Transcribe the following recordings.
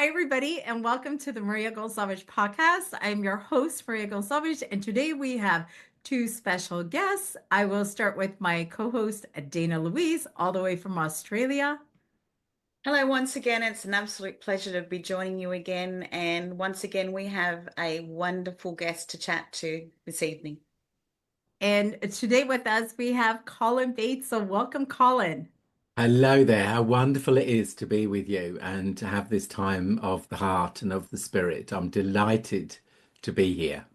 Hi, everybody, and welcome to the Maria Goncalves podcast. I'm your host, Maria Goncalves, and today we have two special guests. I will start with my co host, Dana Louise, all the way from Australia. Hello, once again. It's an absolute pleasure to be joining you again. And once again, we have a wonderful guest to chat to this evening. And today with us, we have Colin Bates. So, welcome, Colin. Hello there. How wonderful it is to be with you and to have this time of the heart and of the spirit. I'm delighted to be here.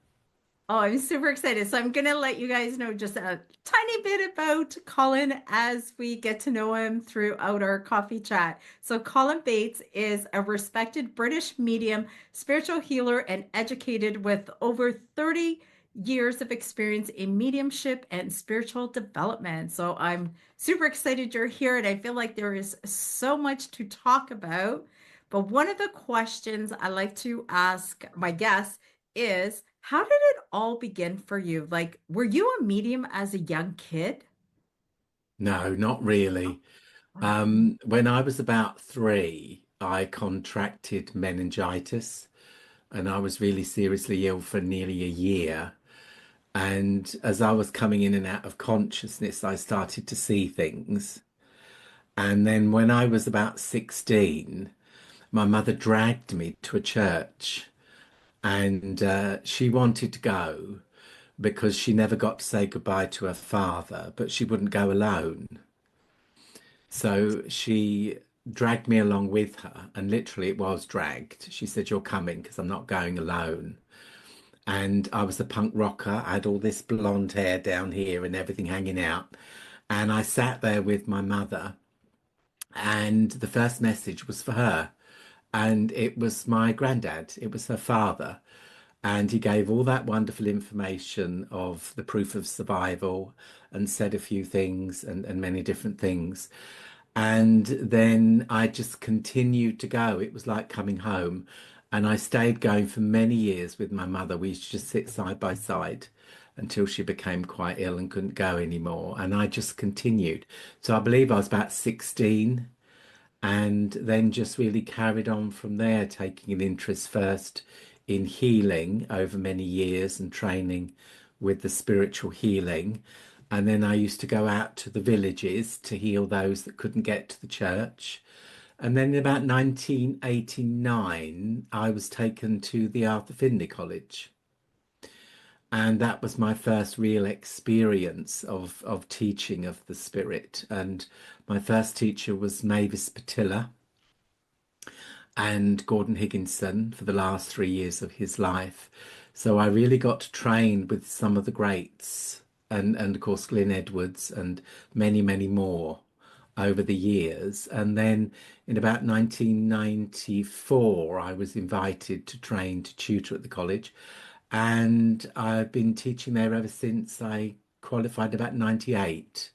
Oh, I'm super excited. So, I'm going to let you guys know just a tiny bit about Colin as we get to know him throughout our coffee chat. So, Colin Bates is a respected British medium, spiritual healer, and educated with over 30 years of experience in mediumship and spiritual development. So, I'm super excited you're here, and I feel like there is so much to talk about. But one of the questions I like to ask my guests is how did it all begin for you? Like, were you a medium as a young kid? No, not really. Wow. When I was about 3, I contracted meningitis and I was really seriously ill for nearly a year. And as I was coming in and out of consciousness, I started to see things. And then when I was about 16, my mother dragged me to a church and she wanted to go because she never got to say goodbye to her father, but she wouldn't go alone. So she dragged me along with her, and literally it was dragged. She said, "You're coming because I'm not going alone." And I was a punk rocker. I had all this blonde hair down here and everything hanging out. And I sat there with my mother, and the first message was for her. And it was my granddad, it was her father. And he gave all that wonderful information of the proof of survival and said a few things and many different things. And then I just continued to go. It was like coming home. And I stayed going for many years with my mother. We used to just sit side by side until she became quite ill and couldn't go anymore. And I just continued. So I believe I was about 16 and then just really carried on from there, taking an interest first in healing over many years and training with the spiritual healing. And then I used to go out to the villages to heal those that couldn't get to the church. And then in about 1989, I was taken to the Arthur Findlay College. And that was my first real experience of teaching of the spirit. And my first teacher was Mavis Patilla and Gordon Higginson for the last 3 years of his life. So I really got to train with some of the greats and of course Glen Edwards and many, many more over the years. And then in about 1994, I was invited to train to tutor at the college. And I've been teaching there ever since I qualified about 98.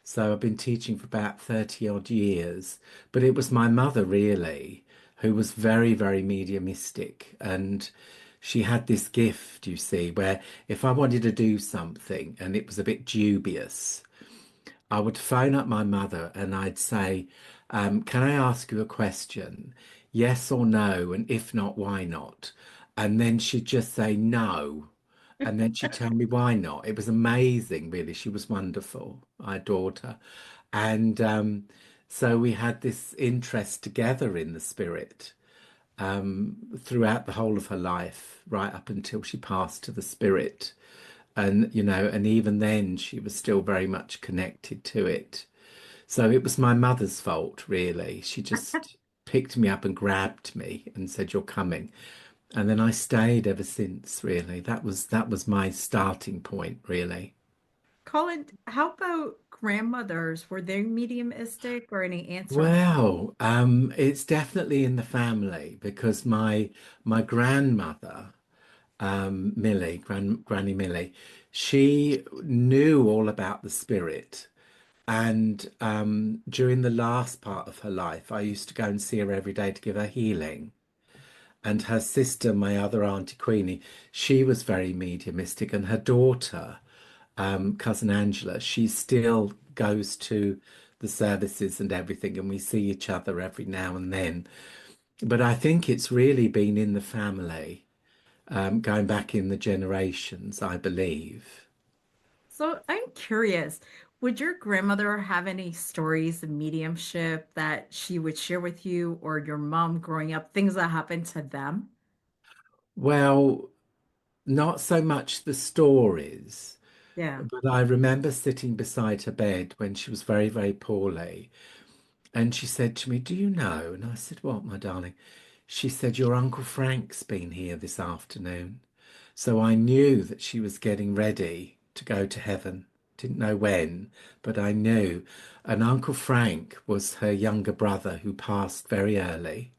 So I've been teaching for about 30 odd years, but it was my mother really who was very, very mediumistic. And she had this gift, you see, where if I wanted to do something and it was a bit dubious, I would phone up my mother and I'd say, can I ask you a question? Yes or no? And if not, why not? And then she'd just say no. And then she'd tell me why not. It was amazing, really. She was wonderful. I adored her. And so we had this interest together in the spirit throughout the whole of her life, right up until she passed to the spirit. And, and even then she was still very much connected to it. So it was my mother's fault, really. She just picked me up and grabbed me and said, "You're coming." And then I stayed ever since, really. That was my starting point, really. Colin, how about grandmothers? Were they mediumistic or any aunts or uncles? Well, it's definitely in the family because my grandmother, Millie, Granny Millie, she knew all about the spirit. And during the last part of her life, I used to go and see her every day to give her healing. And her sister, my other auntie Queenie, she was very mediumistic, and her daughter, cousin Angela, she still goes to the services and everything, and we see each other every now and then. but I think it's really been in the family, going back in the generations, I believe. So I'm curious, would your grandmother have any stories of mediumship that she would share with you or your mom growing up, things that happened to them? Well, not so much the stories, Yeah. but I remember sitting beside her bed when she was very, very poorly. And she said to me, "Do you know?" And I said, "What, my darling?" She said, "Your Uncle Frank's been here this afternoon." So I knew that she was getting ready to go to heaven. Didn't know when, but I knew. And Uncle Frank was her younger brother who passed very early.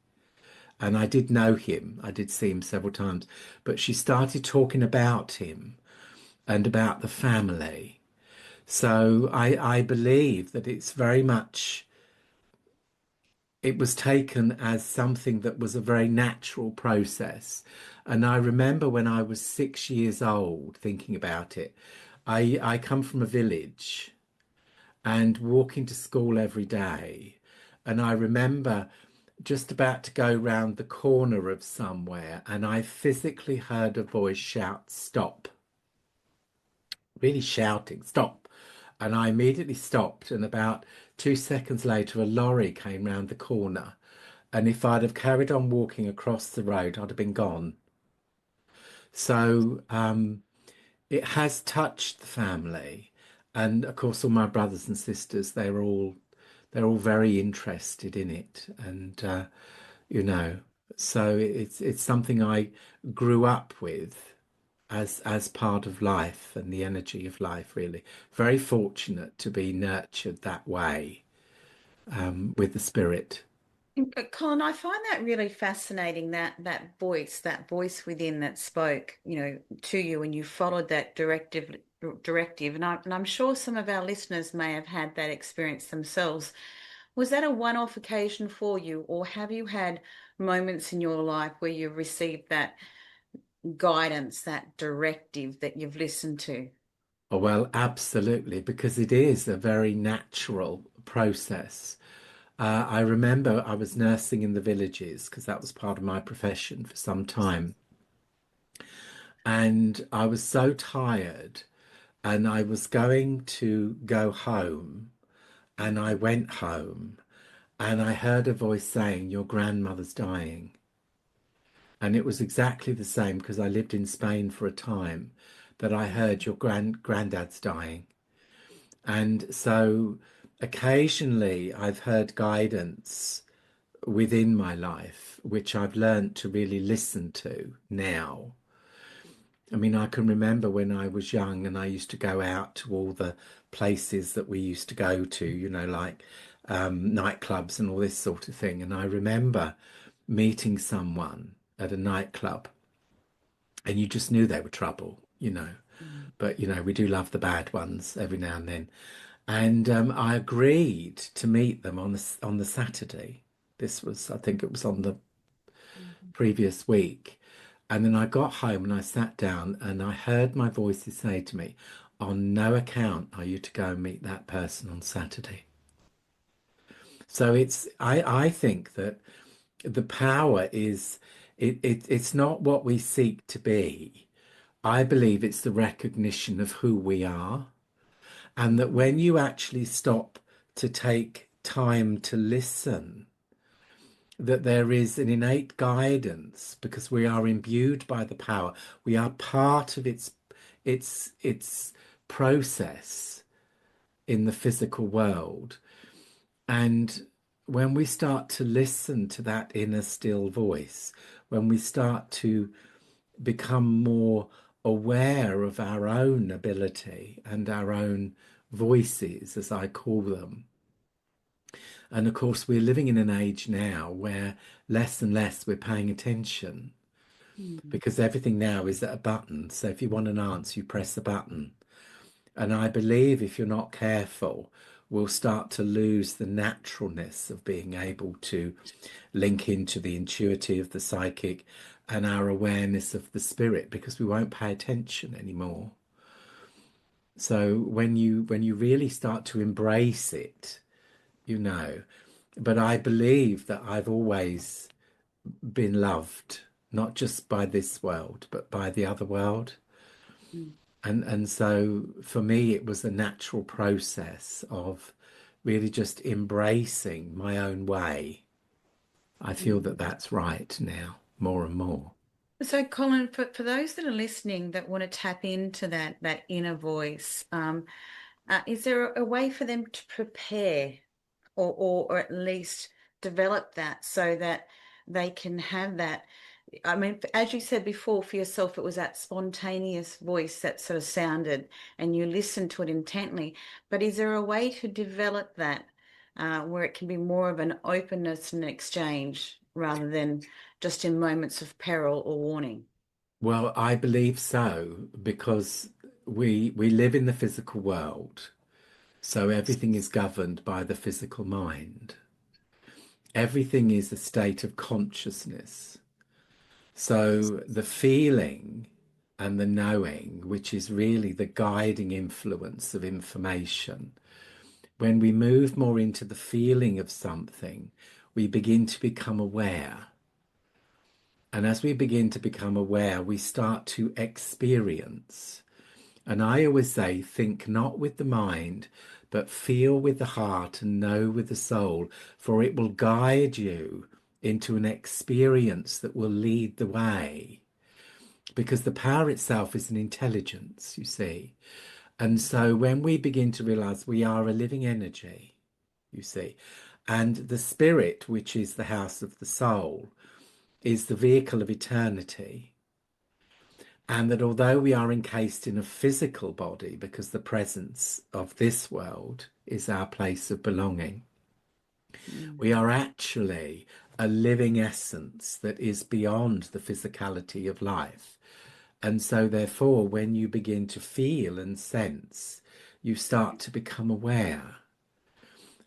And I did know him. I did see him several times. But she started talking about him and about the family. So I believe that it's very much, it was taken as something that was a very natural process. And I remember when I was 6 years old thinking about it. I come from a village and walking to school every day. And I remember just about to go round the corner of somewhere, and I physically heard a voice shout, "Stop," really shouting, "Stop." And I immediately stopped. And about 2 seconds later, a lorry came round the corner. And if I'd have carried on walking across the road, I'd have been gone. So it has touched the family. And of course, all my brothers and sisters, they're all very interested in it. And you know, so it's something I grew up with as part of life and the energy of life, really. Very fortunate to be nurtured that way, with the spirit. Colin, I find that really fascinating that voice within that spoke, to you, and you followed that directive, and I'm sure some of our listeners may have had that experience themselves. Was that a one-off occasion for you, or have you had moments in your life where you've received that guidance, that directive that you've listened to? Oh, well, absolutely, because it is a very natural process. I remember I was nursing in the villages because that was part of my profession for some time. And I was so tired, and I was going to go home, and I went home, and I heard a voice saying, "Your grandmother's dying." And it was exactly the same because I lived in Spain for a time that I heard, "Your granddad's dying." And so occasionally I've heard guidance within my life, which I've learned to really listen to now. I mean, I can remember when I was young and I used to go out to all the places that we used to go to, like nightclubs and all this sort of thing. And I remember meeting someone at a nightclub, and you just knew they were trouble. Mm. But, we do love the bad ones every now and then. And I agreed to meet them on the Saturday. This was, I think it was on the Mhm. previous week. And then I got home and I sat down and I heard my voices say to me, "On no account are you to go and meet that person on Saturday." So I think that the power is, it's not what we seek to be. I believe it's the recognition of who we are. And that when you actually stop to take time to listen, that there is an innate guidance because we are imbued by the power. We are part of its process in the physical world. And when we start to listen to that inner still voice, when we start to become more aware of our own ability and our own voices, as I call them. And of course, we're living in an age now where less and less we're paying attention Mm. because everything now is at a button. So if you want an answer, you press a button. And I believe if you're not careful, we'll start to lose the naturalness of being able to link into the intuitive, the psychic, and our awareness of the spirit because we won't pay attention anymore. So when you really start to embrace it, you know, but I believe that I've always been loved, not just by this world, but by the other world. Mm. And so for me, it was a natural process of really just embracing my own way. I feel that Mm. that's right now, more and more. So, Colin, for those that are listening that want to tap into that inner voice, is there a way for them to prepare or at least develop that so that they can have that? I mean, as you said before, for yourself, it was that spontaneous voice that sort of sounded and you listened to it intently. But is there a way to develop that where it can be more of an openness and exchange rather than just in moments of peril or warning? Well, I believe so because we live in the physical world, so everything is governed by the physical mind. Everything is a state of consciousness. So the feeling and the knowing, which is really the guiding influence of information, when we move more into the feeling of something, we begin to become aware. And as we begin to become aware, we start to experience. And I always say, think not with the mind, but feel with the heart and know with the soul, for it will guide you into an experience that will lead the way. Because the power itself is an intelligence, you see. And so when we begin to realize we are a living energy, you see, and the spirit, which is the house of the soul, is the vehicle of eternity. And that although we are encased in a physical body, because the presence of this world is our place of belonging, Mm. we are actually a living essence that is beyond the physicality of life. And so, therefore, when you begin to feel and sense, you start to become aware.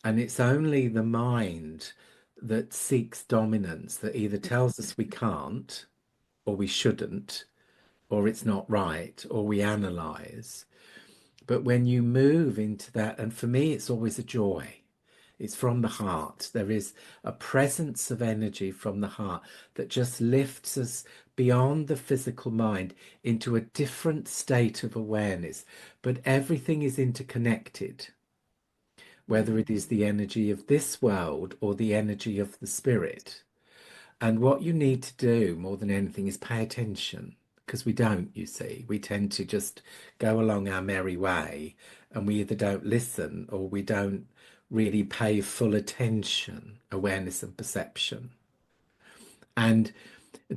And it's only the mind that seeks dominance, that either tells us we can't, or we shouldn't, or it's not right, or we analyze. But when you move into that, and for me, it's always a joy. It's from the heart. There is a presence of energy from the heart that just lifts us beyond the physical mind into a different state of awareness. But everything is interconnected, whether Mm. it is the energy of this world or the energy of the spirit. And what you need to do more than anything is pay attention, because we don't, you see. We tend to just go along our merry way, and we either don't listen or we don't really pay full attention, awareness and perception. And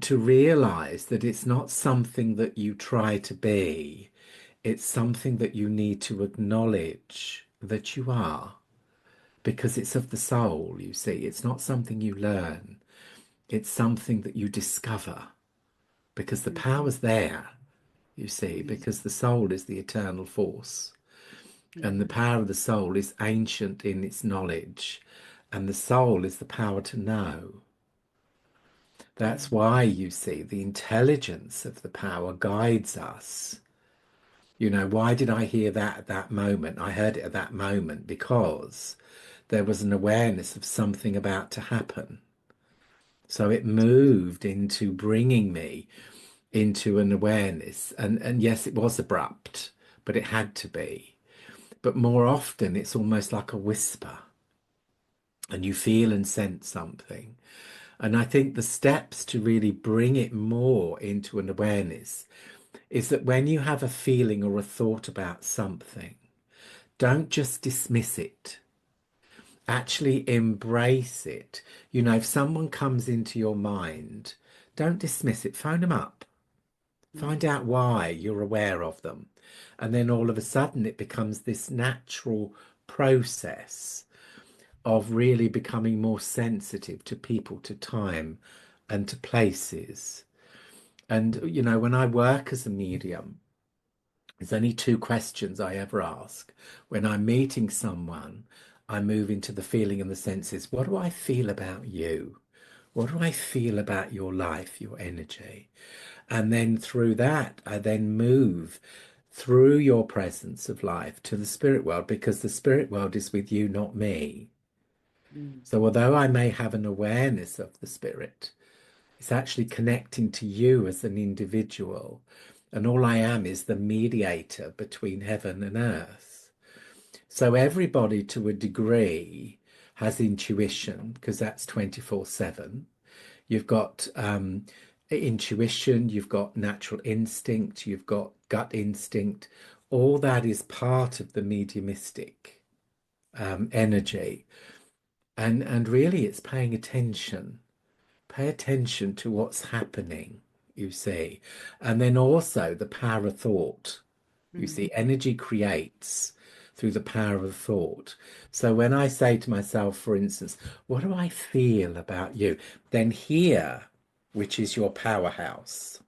to realize that it's not something that you try to be, it's something that you need to acknowledge that you are, because it's of the soul, you see. It's not something you learn. It's something that you discover because the Mm. power's there, you see, Yes. because the soul is the eternal force. And the Mm. power of the soul is ancient in its knowledge. And the soul is the power to know. That's Mm. why, you see, the intelligence of the power guides us. You know, why did I hear that at that moment? I heard it at that moment because there was an awareness of something about to happen. So it moved into bringing me into an awareness. And yes, it was abrupt, but it had to be. But more often, it's almost like a whisper, and you feel and sense something. And I think the steps to really bring it more into an awareness is that when you have a feeling or a thought about something, don't just dismiss it. Actually embrace it. You know, if someone comes into your mind, don't dismiss it. Phone them up. Find Mm. out why you're aware of them. And then all of a sudden it becomes this natural process of really becoming more sensitive to people, to time, and to places. And, you know, when I work as a medium, there's only two questions I ever ask. When I'm meeting someone, I move into the feeling and the senses. What do I feel about you? What do I feel about your life, your energy? And then through that, I then move through your presence of life to the spirit world, because the spirit world is with you, not me. Mm. So although I may have an awareness of the spirit, It's actually connecting to you as an individual. And all I am is the mediator between heaven and earth. So everybody to a degree has intuition because that's 24/7. You've got intuition, you've got natural instinct, you've got gut instinct. All that is part of the mediumistic energy. And really it's paying attention. Pay attention to what's happening, you see. And then also the power of thought. You see, energy creates through the power of thought. So when I say to myself, for instance, what do I feel about you? Then here, which is your powerhouse,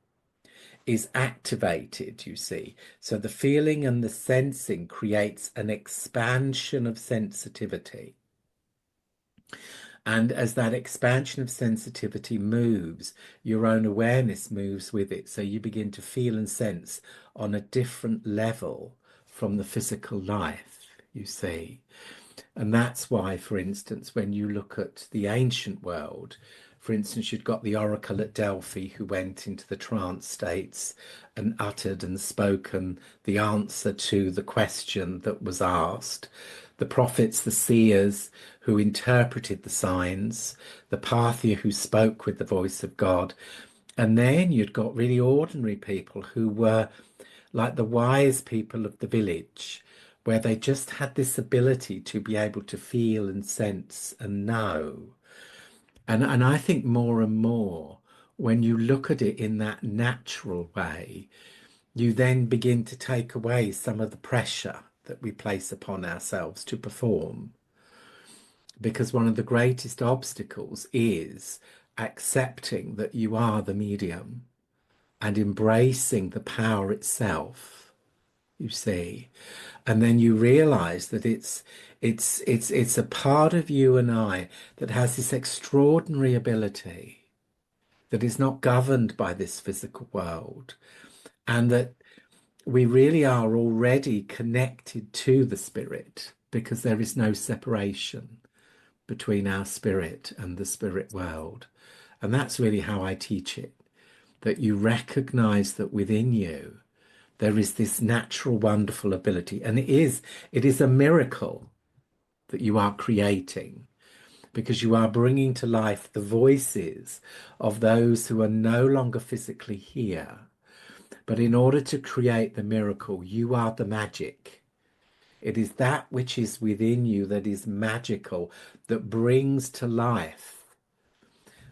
is activated, you see. So the feeling and the sensing creates an expansion of sensitivity. And as that expansion of sensitivity moves, your own awareness moves with it. So you begin to feel and sense on a different level from the physical life, you see. And that's why, for instance, when you look at the ancient world, for instance, you'd got the oracle at Delphi who went into the trance states and uttered and spoken the answer to the question that was asked. The prophets, the seers who interpreted the signs, the Parthia who spoke with the voice of God. And then you'd got really ordinary people who were like the wise people of the village, where they just had this ability to be able to feel and sense and know. And I think more and more, when you look at it in that natural way, you then begin to take away some of the pressure that we place upon ourselves to perform. Because one of the greatest obstacles is accepting that you are the medium and embracing the power itself, you see. And then you realize that it's a part of you and I that has this extraordinary ability that is not governed by this physical world, and that we really are already connected to the spirit because there is no separation between our spirit and the spirit world. And that's really how I teach it, that you recognize that within you there is this natural, wonderful ability. And it is a miracle that you are creating, because you are bringing to life the voices of those who are no longer physically here. But in order to create the miracle, you are the magic. It is that which is within you that is magical, that brings to life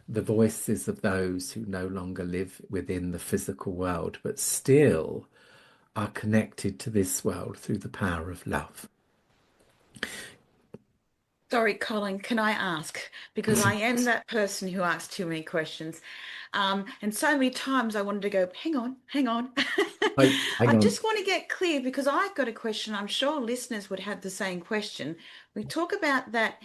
the voices of those who no longer live within the physical world, but still are connected to this world through the power of love. Sorry, Colin, can I ask? Because I am that person who asks too many questions. And so many times I wanted to go, hang on, hang on. Hang I on. just want to get clear because I've got a question. I'm sure listeners would have the same question. We talk about that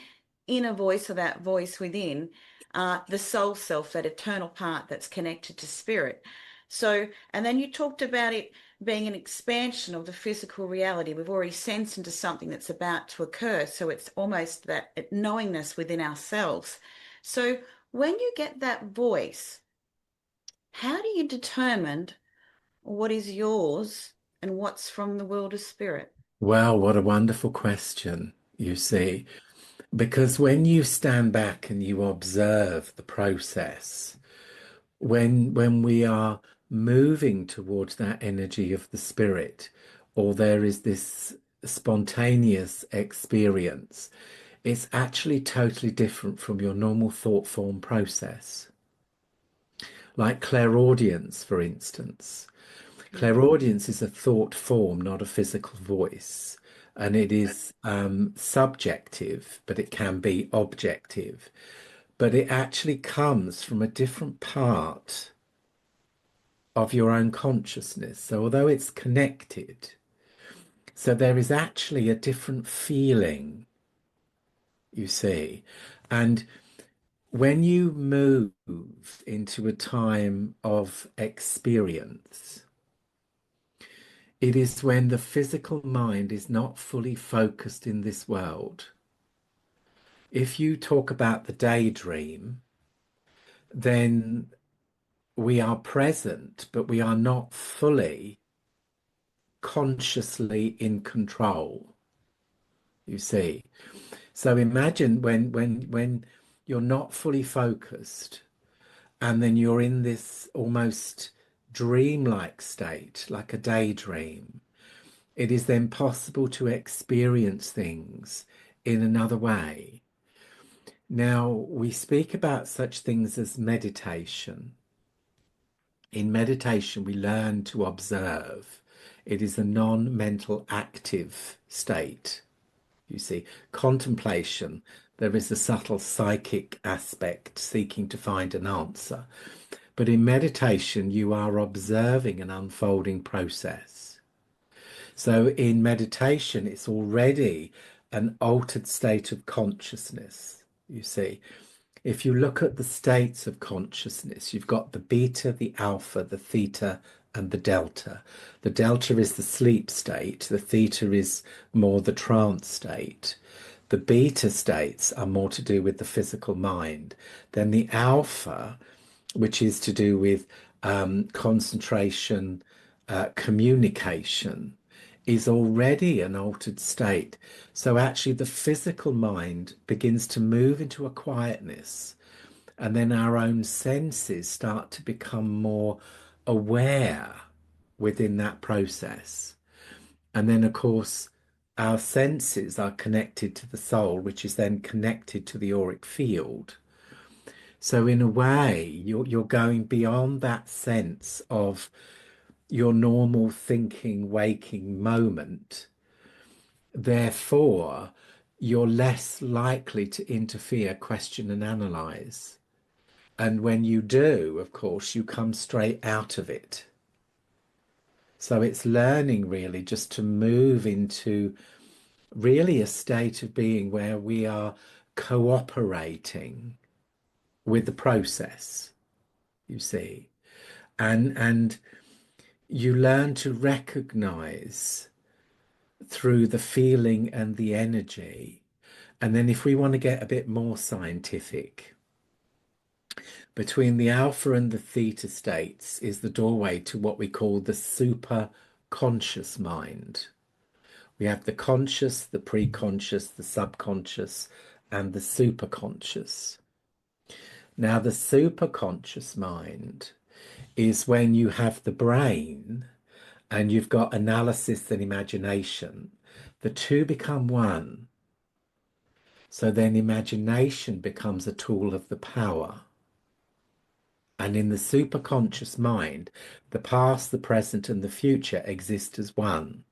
inner voice or that voice within, the soul self, that eternal part that's connected to spirit. So, and then you talked about it being an expansion of the physical reality. We've already sensed into something that's about to occur. So it's almost that knowingness within ourselves. So when you get that voice, how do you determine what is yours and what's from the world of spirit? Well, what a wonderful question, you see. Because when you stand back and you observe the process, when we are moving towards that energy of the spirit, or there is this spontaneous experience, it's actually totally different from your normal thought form process. Like clairaudience, for instance. Clairaudience is a thought form, not a physical voice. And it is subjective, but it can be objective. But it actually comes from a different part of your own consciousness. So although it's connected, so there is actually a different feeling, you see. And when you move into a time of experience, it is when the physical mind is not fully focused in this world. If you talk about the daydream, then we are present, but we are not fully consciously in control, you see. So imagine when you're not fully focused and then you're in this almost dreamlike state, like a daydream. It is then possible to experience things in another way. Now, we speak about such things as meditation. In meditation, we learn to observe. It is a non-mental active state. You see, contemplation, there is a subtle psychic aspect seeking to find an answer. But in meditation, you are observing an unfolding process. So in meditation, it's already an altered state of consciousness, you see. If you look at the states of consciousness, you've got the beta, the alpha, the theta, and the delta. The delta is the sleep state. The theta is more the trance state. The beta states are more to do with the physical mind. Then the alpha, which is to do with concentration, communication, is already an altered state. So actually the physical mind begins to move into a quietness, and then our own senses start to become more aware within that process. And then, of course, our senses are connected to the soul, which is then connected to the auric field. So in a way, you're going beyond that sense of your normal thinking, waking moment. Therefore, you're less likely to interfere, question, and analyze. And when you do, of course, you come straight out of it. So it's learning really just to move into really a state of being where we are cooperating with the process, you see. And you learn to recognize through the feeling and the energy. And then if we want to get a bit more scientific, between the alpha and the theta states is the doorway to what we call the super conscious mind. We have the conscious, the pre-conscious, the subconscious, and the superconscious. Now, the superconscious mind is when you have the brain and you've got analysis and imagination. The two become one. So then imagination becomes a tool of the power. And in the superconscious mind, the past, the present, and the future exist as one.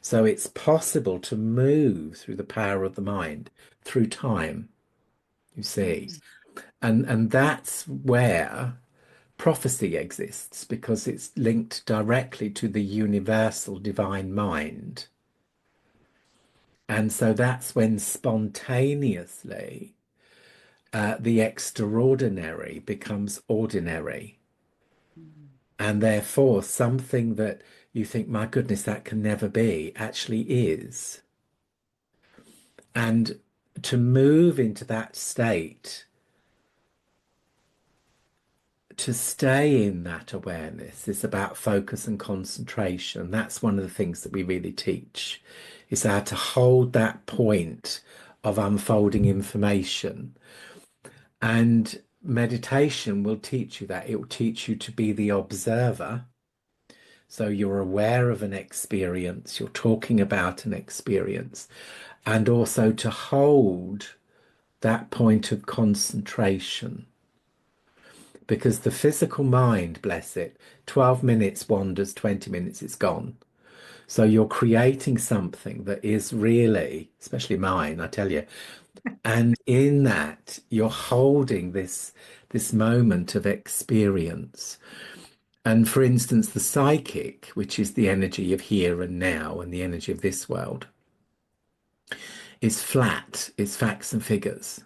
So it's possible to move through the power of the mind through time, you see. And that's where prophecy exists, because it's linked directly to the universal divine mind. And so that's when spontaneously the extraordinary becomes ordinary. And therefore something that you think, my goodness, that can never be, actually is. And to move into that state, to stay in that awareness, is about focus and concentration. That's one of the things that we really teach, is how to hold that point of unfolding information. And meditation will teach you that. It will teach you to be the observer. So you're aware of an experience, you're talking about an experience, and also to hold that point of concentration. Because the physical mind, bless it, 12 minutes wanders, 20 minutes it's gone. So you're creating something that is really, especially mine, I tell you, and in that you're holding this moment of experience. And for instance, the psychic, which is the energy of here and now and the energy of this world, is flat, it's facts and figures.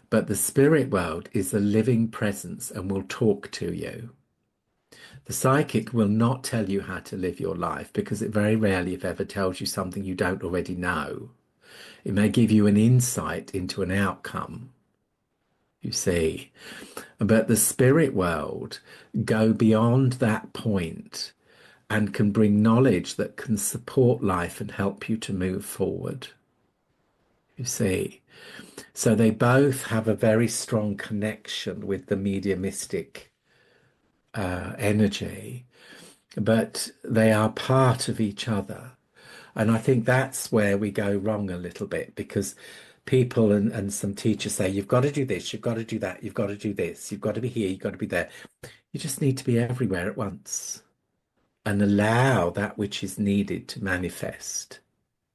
But the spirit world is a living presence and will talk to you. The psychic will not tell you how to live your life, because it very rarely, if ever, tells you something you don't already know. It may give you an insight into an outcome. you see. But the spirit world go beyond that point and can bring knowledge that can support life and help you to move forward, you see. So they both have a very strong connection with the mediumistic energy, but they are part of each other. And I think that's where we go wrong a little bit, because people and some teachers say, you've got to do this, you've got to do that, you've got to do this, you've got to be here, you've got to be there. You just need to be everywhere at once and allow that which is needed to manifest,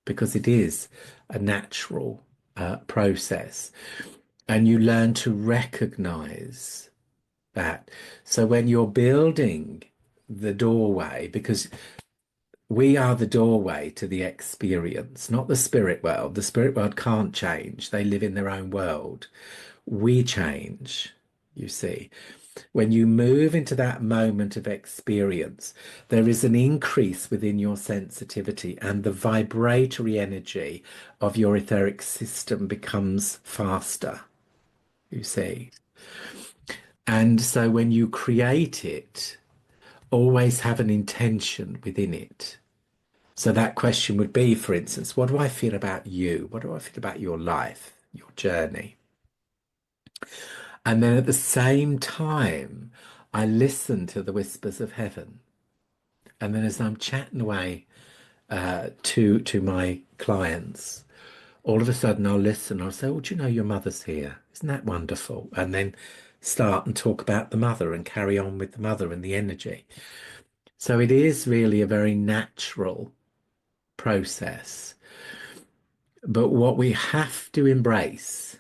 because it is a natural process. And you learn to recognize that. So when you're building the doorway, because we are the doorway to the experience, not the spirit world. The spirit world can't change. They live in their own world. We change, you see. When you move into that moment of experience, there is an increase within your sensitivity, and the vibratory energy of your etheric system becomes faster, you see. And so when you create it, always have an intention within it. So that question would be, for instance, what do I feel about you? What do I feel about your life, your journey? And then at the same time, I listen to the whispers of heaven. And then as I'm chatting away to my clients, all of a sudden I'll listen. I'll say, "Oh, do you know your mother's here? Isn't that wonderful?" And then start and talk about the mother and carry on with the mother and the energy. So it is really a very natural process. But what we have to embrace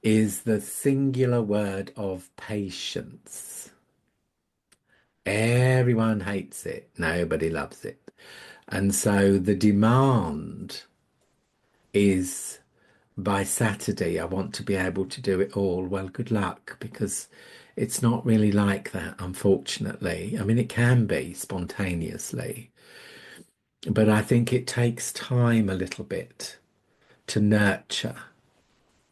is the singular word of patience. Everyone hates it. Nobody loves it. And so the demand is, by Saturday, I want to be able to do it all. Well, good luck, because it's not really like that, unfortunately. I mean, it can be spontaneously, but I think it takes time a little bit to nurture,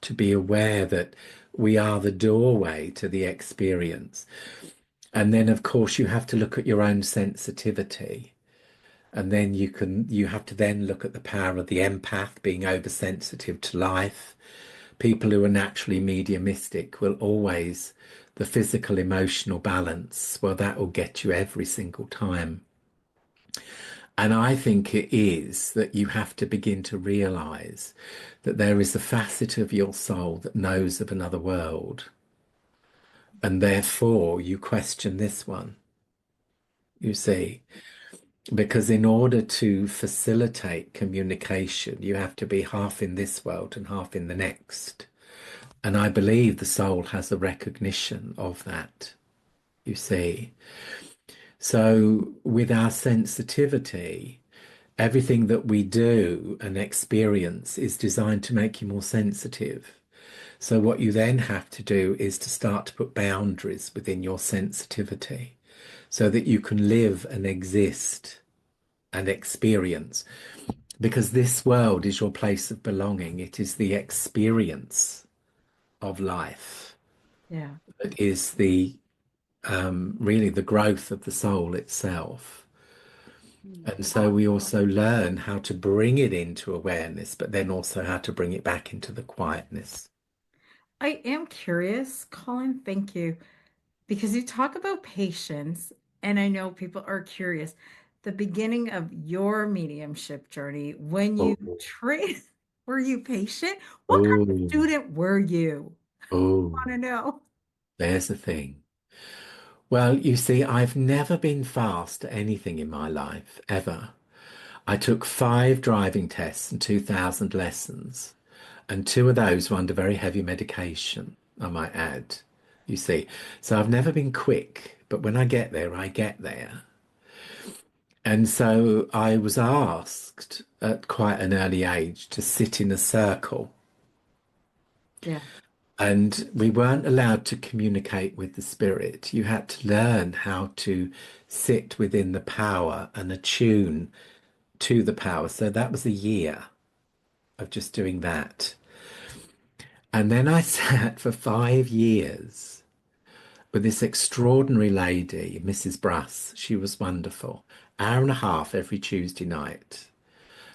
to be aware that we are the doorway to the experience. And then, of course, you have to look at your own sensitivity. And then you have to then look at the power of the empath being oversensitive to life. People who are naturally mediumistic will always, the physical emotional balance, well, that will get you every single time. And I think it is that you have to begin to realize that there is a facet of your soul that knows of another world. And therefore you question this one, you see, because in order to facilitate communication, you have to be half in this world and half in the next. And I believe the soul has a recognition of that, you see. So with our sensitivity, everything that we do and experience is designed to make you more sensitive. So what you then have to do is to start to put boundaries within your sensitivity so that you can live and exist and experience. Because this world is your place of belonging. It is the experience of life. Yeah. That is the really the growth of the soul itself. And so we also learn how to bring it into awareness, but then also how to bring it back into the quietness. I am curious, Colin, thank you, because you talk about patience, and I know people are curious. The beginning of your mediumship journey, when you Oh, trained, were you patient? What kind of oh, student were you? oh, I want to know. there's the thing. Well, you see, I've never been fast at anything in my life, ever. I took 5 driving tests and 2,000 lessons, and 2 of those were under very heavy medication, I might add, you see. So I've never been quick, but when I get there, I get there. And so I was asked at quite an early age to sit in a circle, Yeah. and we weren't allowed to communicate with the spirit. You had to learn how to sit within the power and attune to the power. So that was a year of just doing that. And then I sat for 5 years with this extraordinary lady, Mrs. Bruss. She was wonderful. Hour and a half every Tuesday night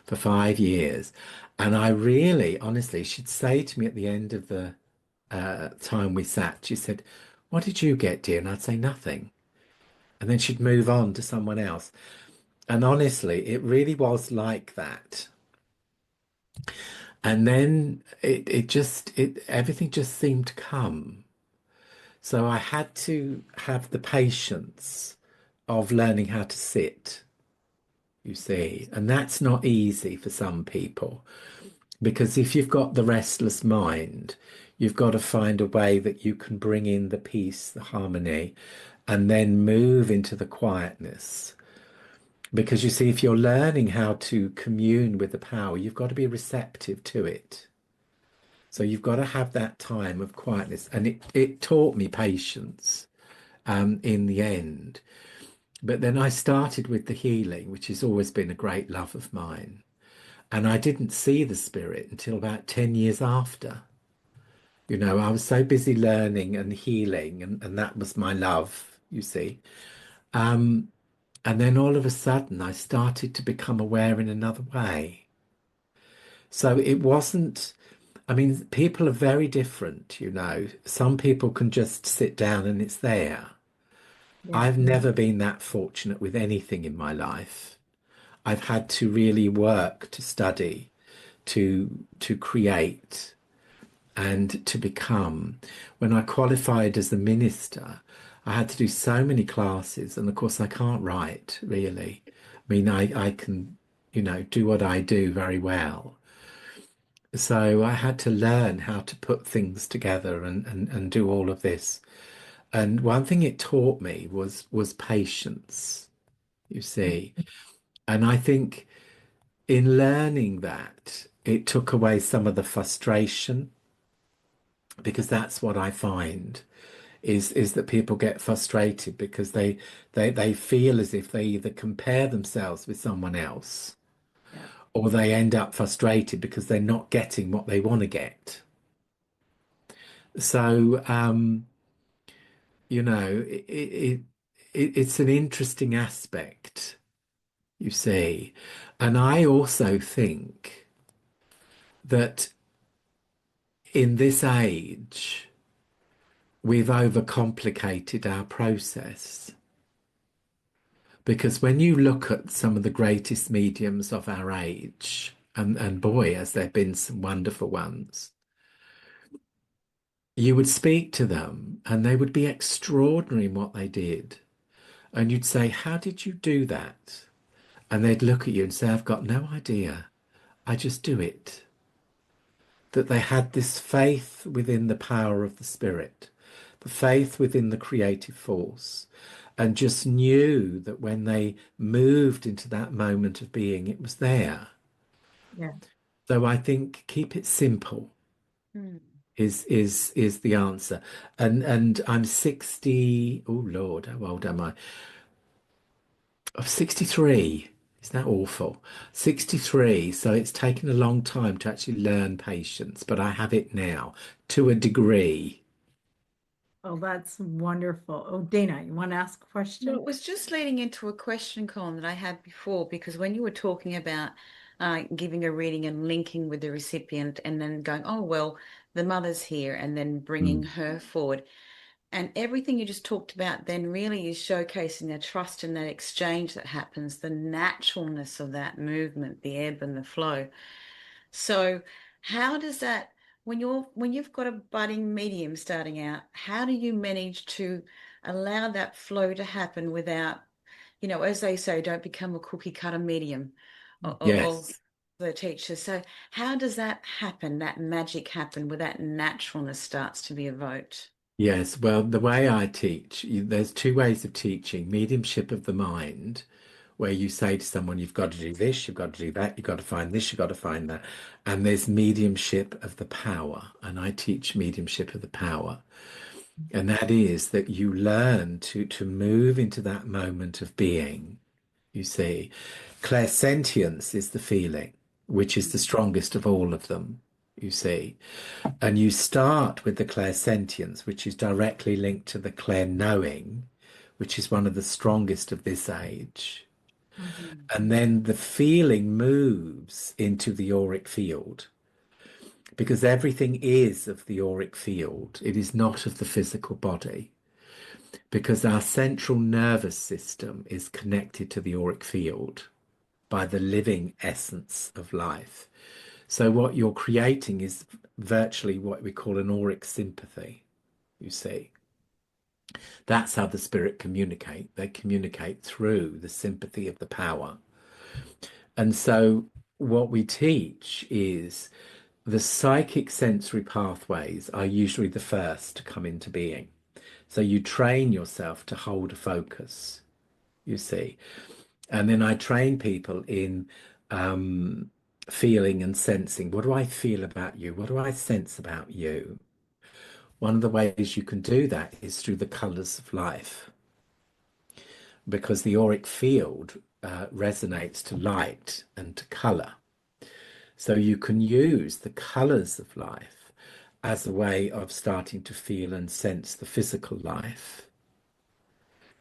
for 5 years. And I really, honestly, she'd say to me at the end of the time we sat, she said, "What did you get, dear?" And I'd say, "Nothing." And then she'd move on to someone else. And honestly, it really was like that. And then everything just seemed to come. So I had to have the patience of learning how to sit, you see. And that's not easy for some people because if you've got the restless mind, you've got to find a way that you can bring in the peace, the harmony, and then move into the quietness. Because you see, if you're learning how to commune with the power, you've got to be receptive to it. So you've got to have that time of quietness. And it taught me patience in the end. But then I started with the healing, which has always been a great love of mine. And I didn't see the spirit until about 10 years after. You know, I was so busy learning and healing, and that was my love, you see. And then all of a sudden, I started to become aware in another way. So it wasn't, I mean, people are very different, you know. Some people can just sit down and it's there. Yeah. I've never been that fortunate with anything in my life. I've had to really work to study, to create, and to become. When I qualified as a minister, I had to do so many classes, and of course, I can't write really. I mean, I can, you know, do what I do very well. So I had to learn how to put things together and do all of this. And one thing it taught me was patience, you see. And I think in learning that, it took away some of the frustration because that's what I find is that people get frustrated because they feel as if they either compare themselves with someone else Yeah. or they end up frustrated because they're not getting what they want to get. So you know, it's an interesting aspect, you see. And I also think that in this age, we've overcomplicated our process. Because when you look at some of the greatest mediums of our age, and boy, has there been some wonderful ones, you would speak to them and they would be extraordinary in what they did. And you'd say, "How did you do that?" And they'd look at you and say, "I've got no idea. I just do it." That they had this faith within the power of the spirit, the faith within the creative force, and just knew that when they moved into that moment of being, it was there. Yeah. So I think keep it simple Mm. is the answer. And I'm 60. Oh Lord, how old am I? I'm 63. Isn't that awful? 63. So it's taken a long time to actually learn patience, but I have it now to a degree. Oh, that's wonderful. Oh, Dana, you want to ask a Well, question? it was just leading into a question, Colin, that I had before, because when you were talking about giving a reading and linking with the recipient and then going, oh, well, the mother's here, and then bringing Mm. her forward. And everything you just talked about then really is showcasing the trust and that exchange that happens, the naturalness of that movement, the ebb and the flow. So how does that, when you've got a budding medium starting out, how do you manage to allow that flow to happen without, you know, as they say, don't become a cookie cutter medium of Yes. the teacher. So how does that happen, that magic happen where that naturalness starts to be evoked? Yes. Well, the way I teach, there's two ways of teaching. Mediumship of the mind, where you say to someone, "You've got to do this, you've got to do that, you've got to find this, you've got to find that." And there's mediumship of the power. And I teach mediumship of the power. And that is that you learn to move into that moment of being, you see. Clairsentience is the feeling, which is the strongest of all of them. you see. And you start with the clairsentience, which is directly linked to the clair-knowing, which is one of the strongest of this age. Mhm. And then the feeling moves into the auric field, because everything is of the auric field. It is not of the physical body, because our central nervous system is connected to the auric field by the living essence of life. So what you're creating is virtually what we call an auric sympathy, you see. That's how the spirit communicate. They communicate through the sympathy of the power. And so what we teach is the psychic sensory pathways are usually the first to come into being. So you train yourself to hold a focus, you see. And then I train people in feeling and sensing. What do I feel about you? What do I sense about you? One of the ways you can do that is through the colors of life, because the auric field resonates to light and to color. So you can use the colors of life as a way of starting to feel and sense the physical life,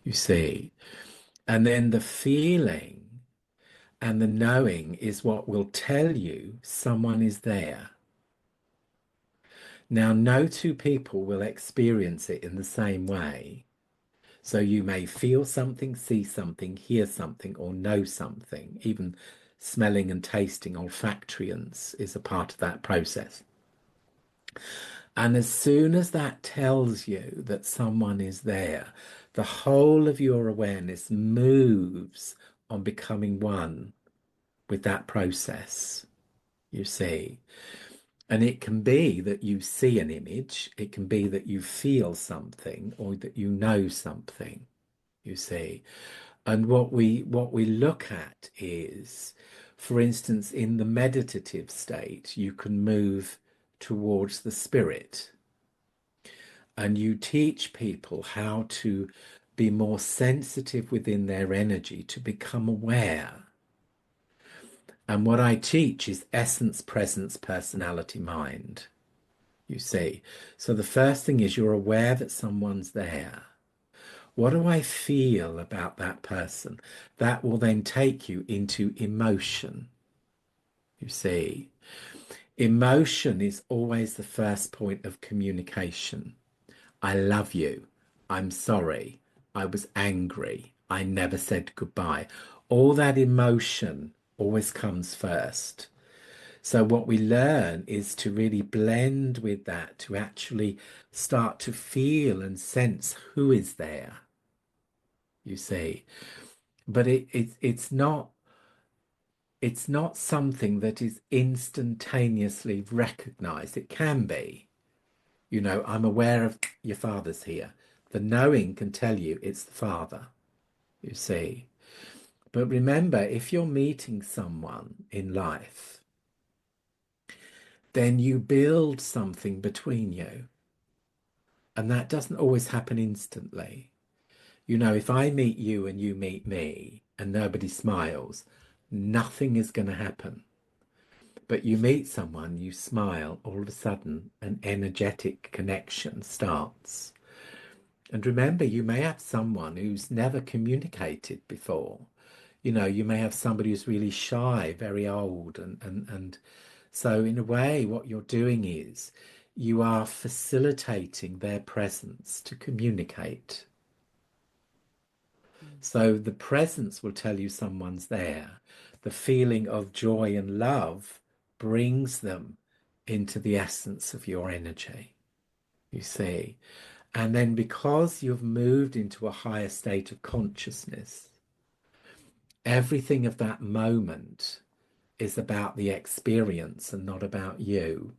you see. And then the feeling and the knowing is what will tell you someone is there. Now, no two people will experience it in the same way. So you may feel something, see something, hear something, or know something. Even smelling and tasting, olfactorians, is a part of that process. And as soon as that tells you that someone is there, the whole of your awareness moves on becoming one with that process, you see. And it can be that you see an image, it can be that you feel something, or that you know something, you see. And what we look at is, for instance, in the meditative state, you can move towards the spirit, and you teach people how to be more sensitive within their energy, to become aware. And what I teach is essence, presence, personality, mind, you see. So the first thing is you're aware that someone's there. What do I feel about that person? That will then take you into emotion, you see. Emotion is always the first point of communication. I love you. I'm sorry. I was angry. I never said goodbye. All that emotion always comes first. So what we learn is to really blend with that, to actually start to feel and sense who is there, you see. But it's not something that is instantaneously recognized. It can be, you know, I'm aware of your father's here. The knowing can tell you it's the father, you see. But remember, if you're meeting someone in life, then you build something between you. And that doesn't always happen instantly. You know, if I meet you and you meet me and nobody smiles, nothing is going to happen. But you meet someone, you smile, all of a sudden an energetic connection starts. And remember, you may have someone who's never communicated before. You know, you may have somebody who's really shy, very old, and so in a way, what you're doing is you are facilitating their presence to communicate. So the presence will tell you someone's there. The feeling of joy and love brings them into the essence of your energy, you see. And then because you've moved into a higher state of consciousness, everything of that moment is about the experience and not about you.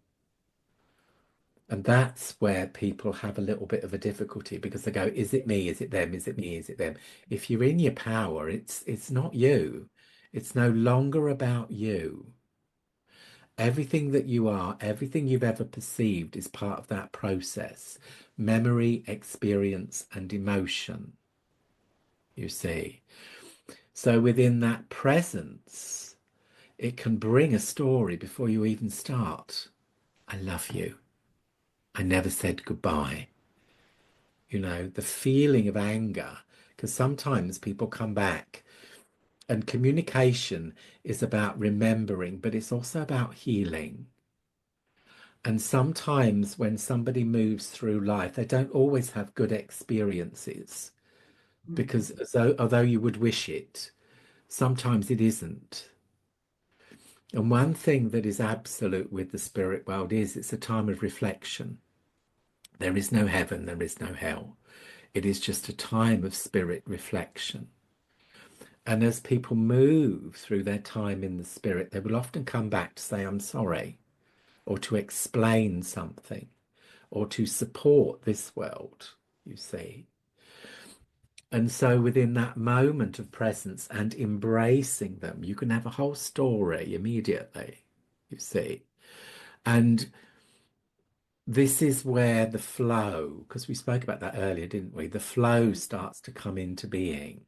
And that's where people have a little bit of a difficulty, because they go, is it me? Is it them? Is it me? Is it them? If you're in your power, it's not you. It's no longer about you. Everything that you are, everything you've ever perceived is part of that process. Memory, experience, and emotion, you see. So within that presence, it can bring a story before you even start. I love you. I never said goodbye. You know, the feeling of anger, because sometimes people come back and communication is about remembering, but it's also about healing. And sometimes when somebody moves through life, they don't always have good experiences because although you would wish it, sometimes it isn't. And one thing that is absolute with the spirit world is it's a time of reflection. There is no heaven, there is no hell. It is just a time of spirit reflection. And as people move through their time in the spirit, they will often come back to say, I'm sorry, or to explain something, or to support this world, you see. And so within that moment of presence and embracing them, you can have a whole story immediately, you see. And this is where the flow, because we spoke about that earlier, didn't we? The flow starts to come into being.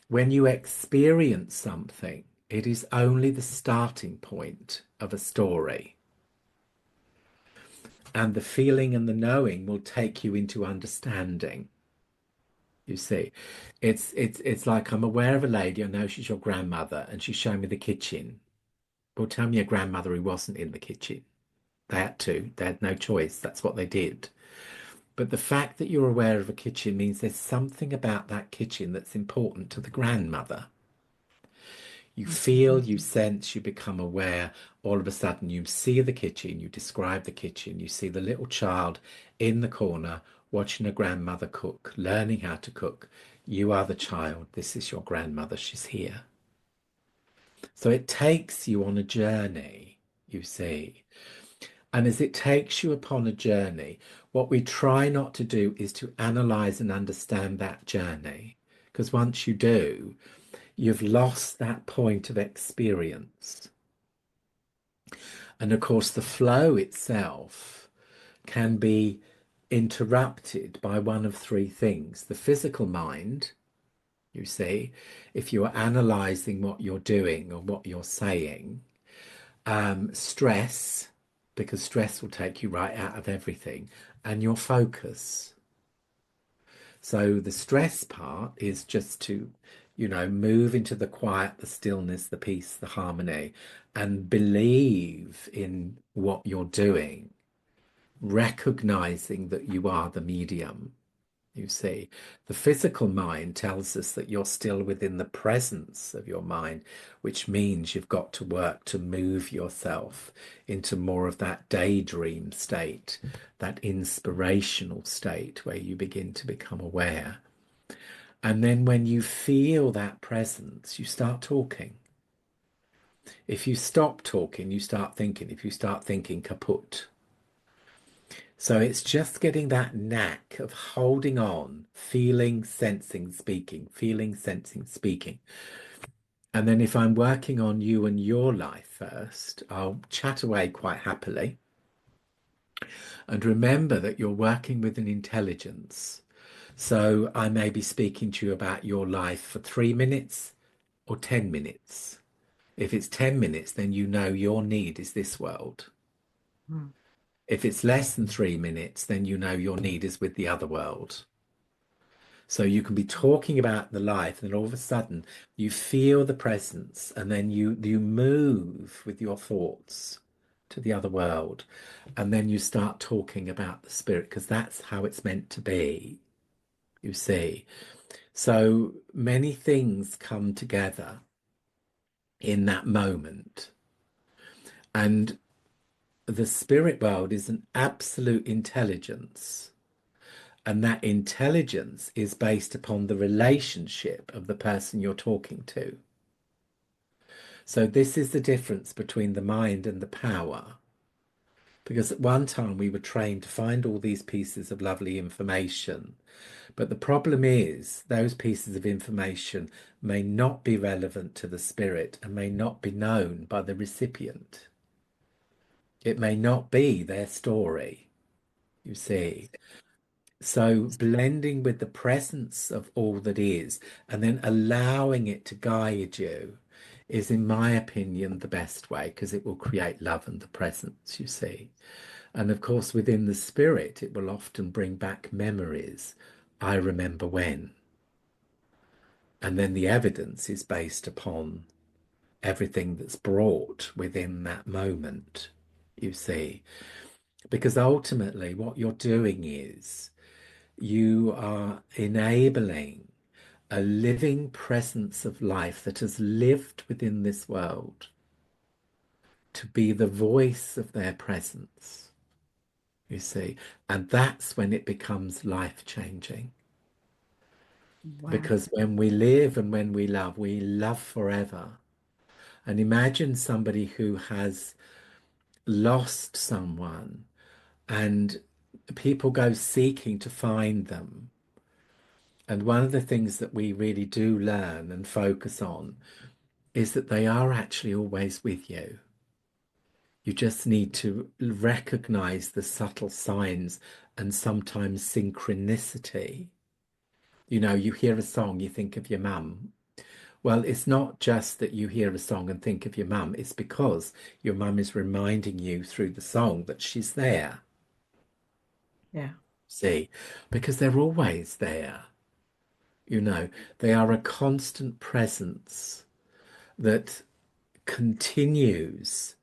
When you experience something, it is only the starting point of a story. And the feeling and the knowing will take you into understanding. You see, it's like I'm aware of a lady, I know she's your grandmother, and she's showing me the kitchen. Well, tell me your grandmother who wasn't in the kitchen. They had to, they had no choice. That's what they did. But the fact that you're aware of a kitchen means there's something about that kitchen that's important to the grandmother. You feel, you sense, you become aware. All of a sudden, you see the kitchen, you describe the kitchen, you see the little child in the corner watching a grandmother cook, learning how to cook. You are the child. This is your grandmother. She's here. So it takes you on a journey, you see. And as it takes you upon a journey, what we try not to do is to analyze and understand that journey. Because once you do, you've lost that point of experience. And of course, the flow itself can be interrupted by one of three things. The physical mind, you see, if you are analyzing what you're doing or what you're saying, stress, because stress will take you right out of everything, and your focus. So the stress part is just to, you know, move into the quiet, the stillness, the peace, the harmony, and believe in what you're doing, recognizing that you are the medium. You see, the physical mind tells us that you're still within the presence of your mind, which means you've got to work to move yourself into more of that daydream state, that inspirational state where you begin to become aware. And then when you feel that presence, you start talking. If you stop talking, you start thinking. If you start thinking, kaput. So it's just getting that knack of holding on, feeling, sensing, speaking, feeling, sensing, speaking. And then if I'm working on you and your life first, I'll chat away quite happily. And remember that you're working with an intelligence. So I may be speaking to you about your life for 3 minutes or 10 minutes. If it's 10 minutes, then you know your need is this world. Mm. If it's less than 3 minutes, then you know your need is with the other world. So you can be talking about the life, and then all of a sudden you feel the presence, and then you move with your thoughts to the other world, and then you start talking about the spirit, because that's how it's meant to be, you see. So many things come together in that moment. And the spirit world is an absolute intelligence. And that intelligence is based upon the relationship of the person you're talking to. So this is the difference between the mind and the power. Because at one time we were trained to find all these pieces of lovely information. But the problem is those pieces of information may not be relevant to the spirit and may not be known by the recipient. It may not be their story, you see. So blending with the presence of all that is and then allowing it to guide you is, in my opinion, the best way because it will create love and the presence, you see. And of course, within the spirit, it will often bring back memories. I remember when. And then the evidence is based upon everything that's brought within that moment, you see. Because ultimately, what you're doing is you are enabling a living presence of life that has lived within this world to be the voice of their presence, you see. And that's when it becomes life-changing. Wow. Because when we live and when we love forever. And imagine somebody who has lost someone and people go seeking to find them. And one of the things that we really do learn and focus on is that they are actually always with you. You just need to recognize the subtle signs and sometimes synchronicity. You know, you hear a song, you think of your mum. Well, it's not just that you hear a song and think of your mum, it's because your mum is reminding you through the song that she's there. Yeah. See, because they're always there. You know, they are a constant presence that continues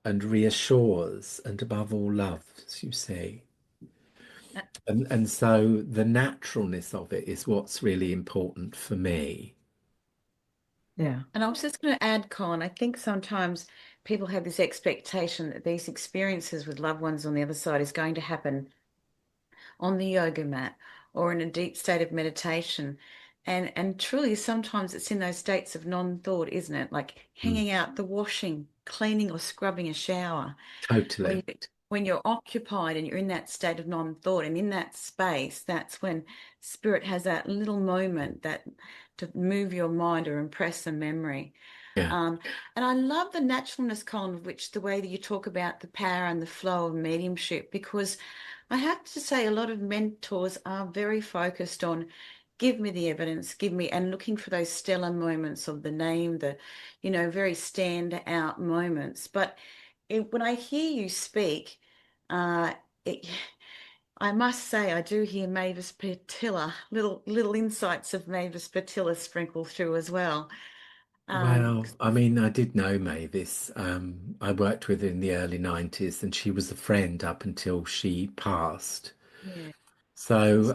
and reassures and above all loves, you see. Uh, And so the naturalness of it is what's really important for me. Yeah. And I was just going to add, Colin, I think sometimes people have this expectation that these experiences with loved ones on the other side is going to happen on the yoga mat or in a deep state of meditation. And truly, sometimes it's in those states of non-thought, isn't it? Like Mm, hanging out the washing, cleaning or scrubbing a shower. totally. When you're occupied and you're in that state of non-thought and in that space, that's when spirit has that little moment that to move your mind or impress a memory. Yeah. Um, and I love the naturalness, Colin, of which the way that you talk about the power and the flow of mediumship, because I have to say a lot of mentors are very focused on give me the evidence, give me, and looking for those stellar moments of the name, the, very stand out moments. But when I hear you speak, uh, it, I must say I do hear Mavis Patilla, little insights of Mavis Patilla sprinkle through as well. Um, Well, I mean, I did know Mavis. I worked with her in the early 90s and she was a friend up until she passed. yeah, So,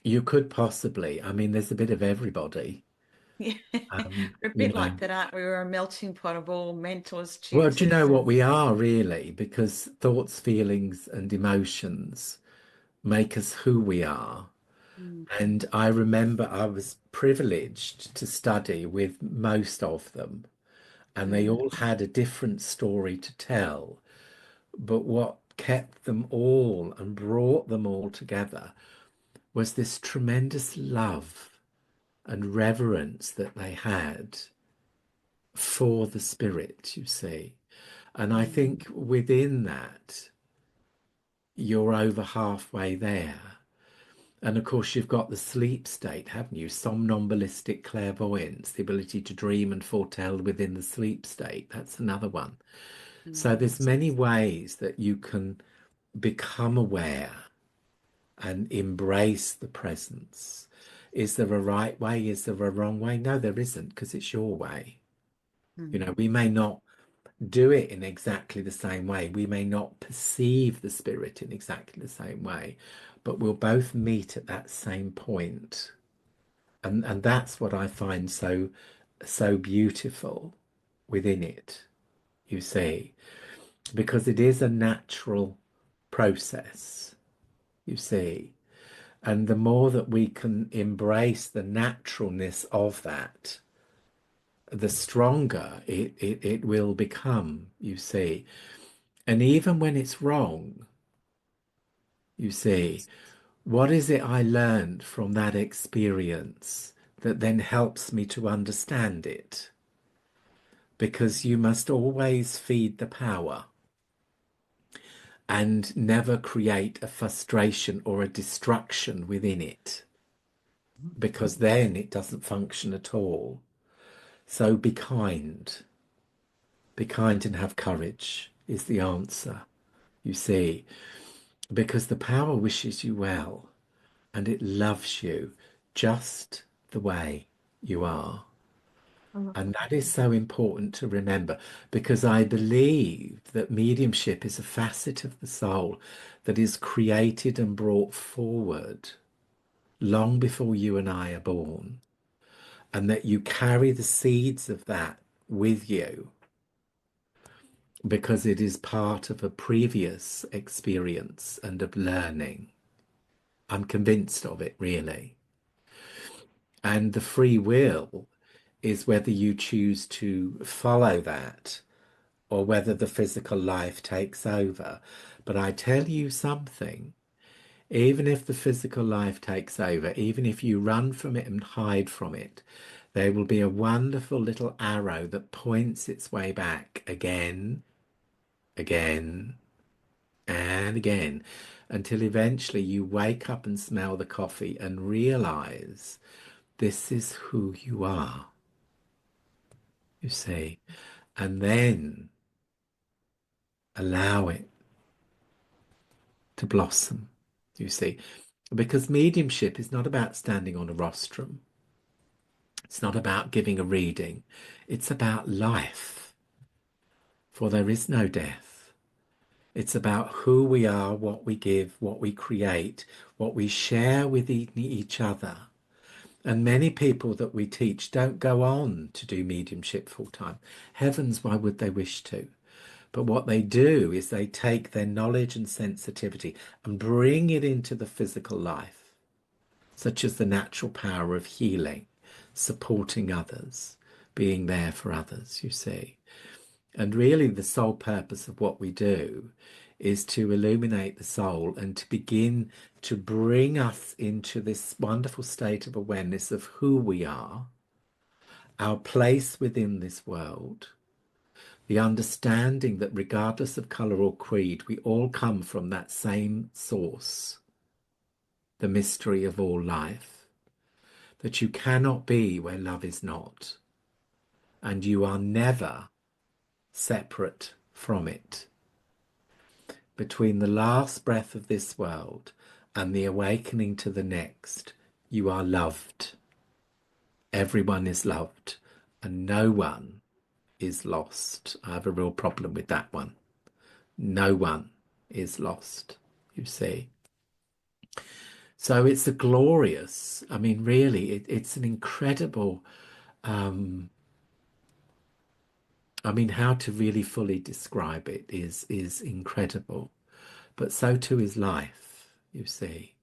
you could possibly, I mean, there's a bit of everybody. yeah, we're a You bit know. like that, aren't we? We're a melting pot of all mentors, Well, do you know tutors. what we are really? Because thoughts, feelings, and emotions make us who we are. Mm, And I remember I was privileged to study with most of them, and they mm, all had a different story to tell. But what kept them all and brought them all together was this tremendous love and reverence that they had for the spirit, you see. And I mm, think within that, you're over halfway there. And of course, you've got the sleep state, haven't you? Somnambulistic clairvoyance, the ability to dream and foretell within the sleep state. That's another one. So mm, there's many ways that you can become aware and embrace the presence. Is there a right way? Is there a wrong way? No, there isn't, because it's your way. You know, mm, we may not do it in exactly the same way. We may not perceive the spirit in exactly the same way, but we'll both meet at that same point. And that's what I find so beautiful within it, you see, because it is a natural process, you see. And the more that we can embrace the naturalness of that, the stronger it will become, you see. And even when it's wrong, you see, what is it I learned from that experience that then helps me to understand it? Because you must always feed the power and never create a frustration or a destruction within it, because then it doesn't function at all. So be kind and have courage is the answer, you see, because the power wishes you well and it loves you just the way you are. I love And that. that is so important to remember because I believe that mediumship is a facet of the soul that is created and brought forward long before you and I are born, and that you carry the seeds of that with you because it is part of a previous experience and of learning. I'm convinced of it, really. And the free will is whether you choose to follow that or whether the physical life takes over. But I tell you something, even if the physical life takes over, even if you run from it and hide from it, there will be a wonderful little arrow that points its way back again, again, and again, until eventually you wake up and smell the coffee and realize this is who you are, you see, and then allow it to blossom, you see, because mediumship is not about standing on a rostrum. It's not about giving a reading. It's about life, for there is no death. It's about who we are, what we give, what we create, what we share with each other. And many people that we teach don't go on to do mediumship full time. Heavens, why would they wish to? But what they do is they take their knowledge and sensitivity and bring it into the physical life, such as the natural power of healing, supporting others, being there for others, you see. And really the sole purpose of what we do is to illuminate the soul and to begin to bring us into this wonderful state of awareness of who we are, our place within this world, the understanding that regardless of colour or creed, we all come from that same source, the mystery of all life, that you cannot be where love is not, and you are never separate from it. Between the last breath of this world and the awakening to the next, you are loved. Everyone is loved, and no one is lost. I have a real problem with that one. No one is lost, you see. So it's a glorious, I mean, really, it's an incredible, I mean, how to really fully describe it is incredible. But so too is life, you see.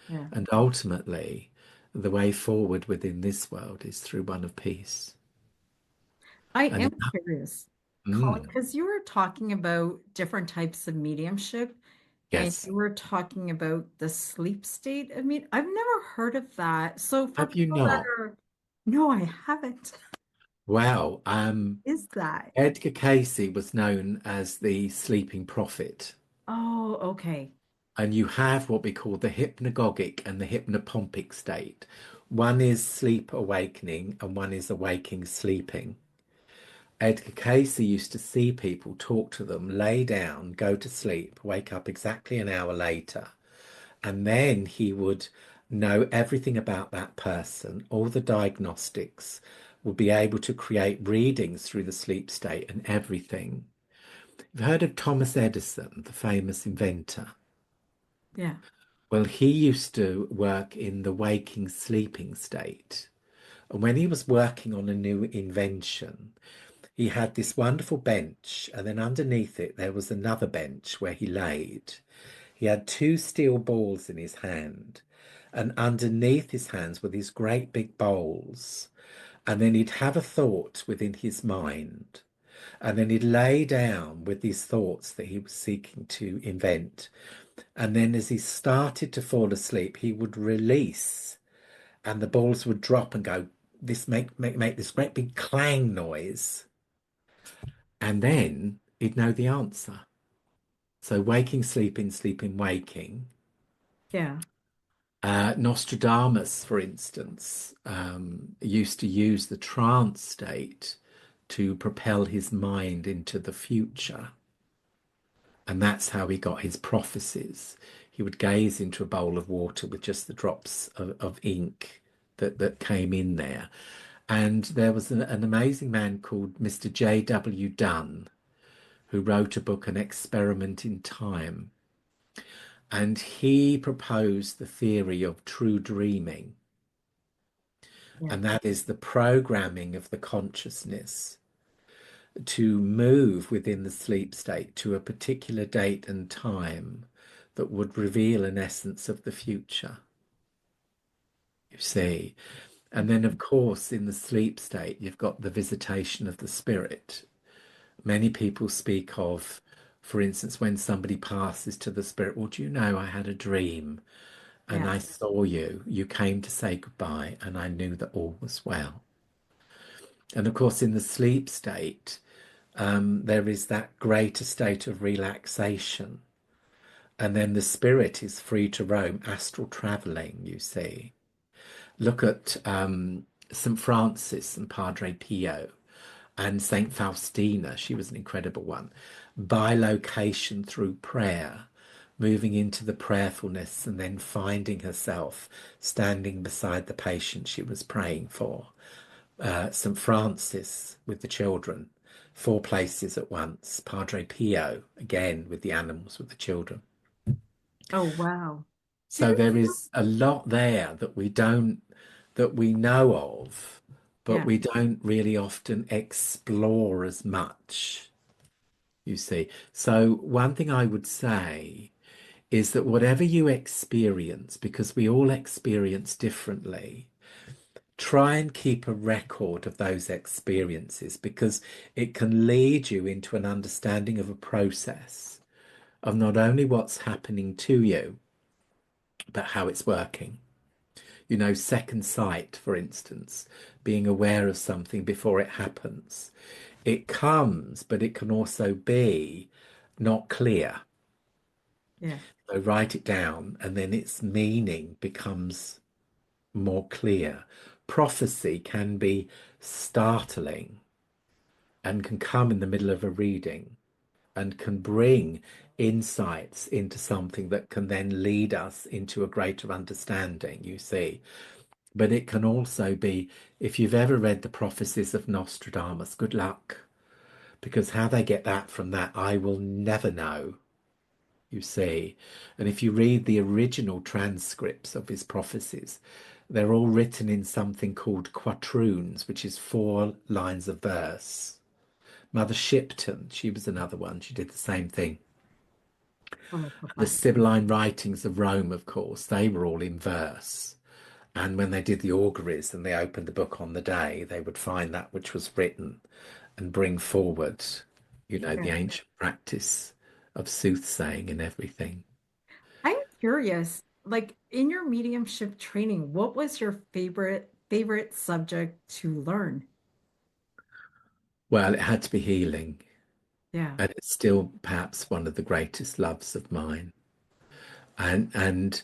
Yeah. And ultimately, the way forward within this world is through one of peace. I And am curious, Colin, mm, because you were talking about different types of mediumship and yes, you were talking about the sleep state. I mean, I've never heard of that. So for have you people that not? are, no, I haven't. Well, Is that? Edgar Casey was known as the sleeping prophet. Oh, okay. And you have what we call the hypnagogic and the hypnopompic state. One is sleep awakening and one is awaking sleeping. Edgar Casey used to see people, talk to them, lay down, go to sleep, wake up exactly an hour later, and then he would know everything about that person, all the diagnostics, would be able to create readings through the sleep state and everything. You've heard of Thomas Edison, the famous inventor? Yeah. Well, he used to work in the waking sleeping state. And when he was working on a new invention, he had this wonderful bench, and then underneath it, there was another bench where he laid. He had two steel balls in his hand, and underneath his hands were these great big bowls. And then he'd have a thought within his mind, and then he'd lay down with these thoughts that he was seeking to invent. And then as he started to fall asleep, he would release and the balls would drop and go, this make this great big clang noise. And then he'd know the answer. So waking, sleeping, sleeping, waking. Yeah. Nostradamus, for instance, used to use the trance state to propel his mind into the future. And that's how he got his prophecies. He would gaze into a bowl of water with just the drops of ink that came in there. And there was an amazing man called Mr. J.W. Dunn who wrote a book, An Experiment in Time. And he proposed the theory of true dreaming. Yeah. And that is the programming of the consciousness to move within the sleep state to a particular date and time that would reveal an essence of the future, you see. And then, of course, in the sleep state, you've got the visitation of the spirit. Many people speak of, for instance, when somebody passes to the spirit, well, do you know, I had a dream and Yeah. I saw you. You came to say goodbye, and I knew that all was well. And of course, in the sleep state, there is that greater state of relaxation. And then the spirit is free to roam, astral traveling, you see. Look at St. Francis and Padre Pio and St. Faustina. She was an incredible one. Bilocation through prayer, moving into the prayerfulness and then finding herself standing beside the patient she was praying for. St. Francis with the children, 4 places at once. Padre Pio, again with the animals, with the children. Oh, wow. So Didn't there is a lot there that we know of, but Yeah. we don't really often explore as much, you see. So one thing I would say is that whatever you experience, because we all experience differently, try and keep a record of those experiences because it can lead you into an understanding of a process of not only what's happening to you, but how it's working. You know, second sight, for instance, being aware of something before it happens. It comes, but it can also be not clear. Yeah. So write it down, and then its meaning becomes more clear. Prophecy can be startling and can come in the middle of a reading and can bring insights into something that can then lead us into a greater understanding, you see. But it can also be, if you've ever read the prophecies of Nostradamus, good luck, because how they get that from that, I will never know, you see. And if you read the original transcripts of his prophecies, they're all written in something called quatroons, which is 4 lines of verse. Mother Shipton, she was another one. She did the same thing. Oh, The profound. Sibylline writings of Rome, of course, they were all in verse. And when they did the auguries and they opened the book on the day, they would find that which was written and bring forward, you know, Yeah. the ancient practice of soothsaying and everything. I'm curious, like in your mediumship training, what was your favorite subject to learn? Well, it had to be healing, Yeah. and it's still perhaps one of the greatest loves of mine. And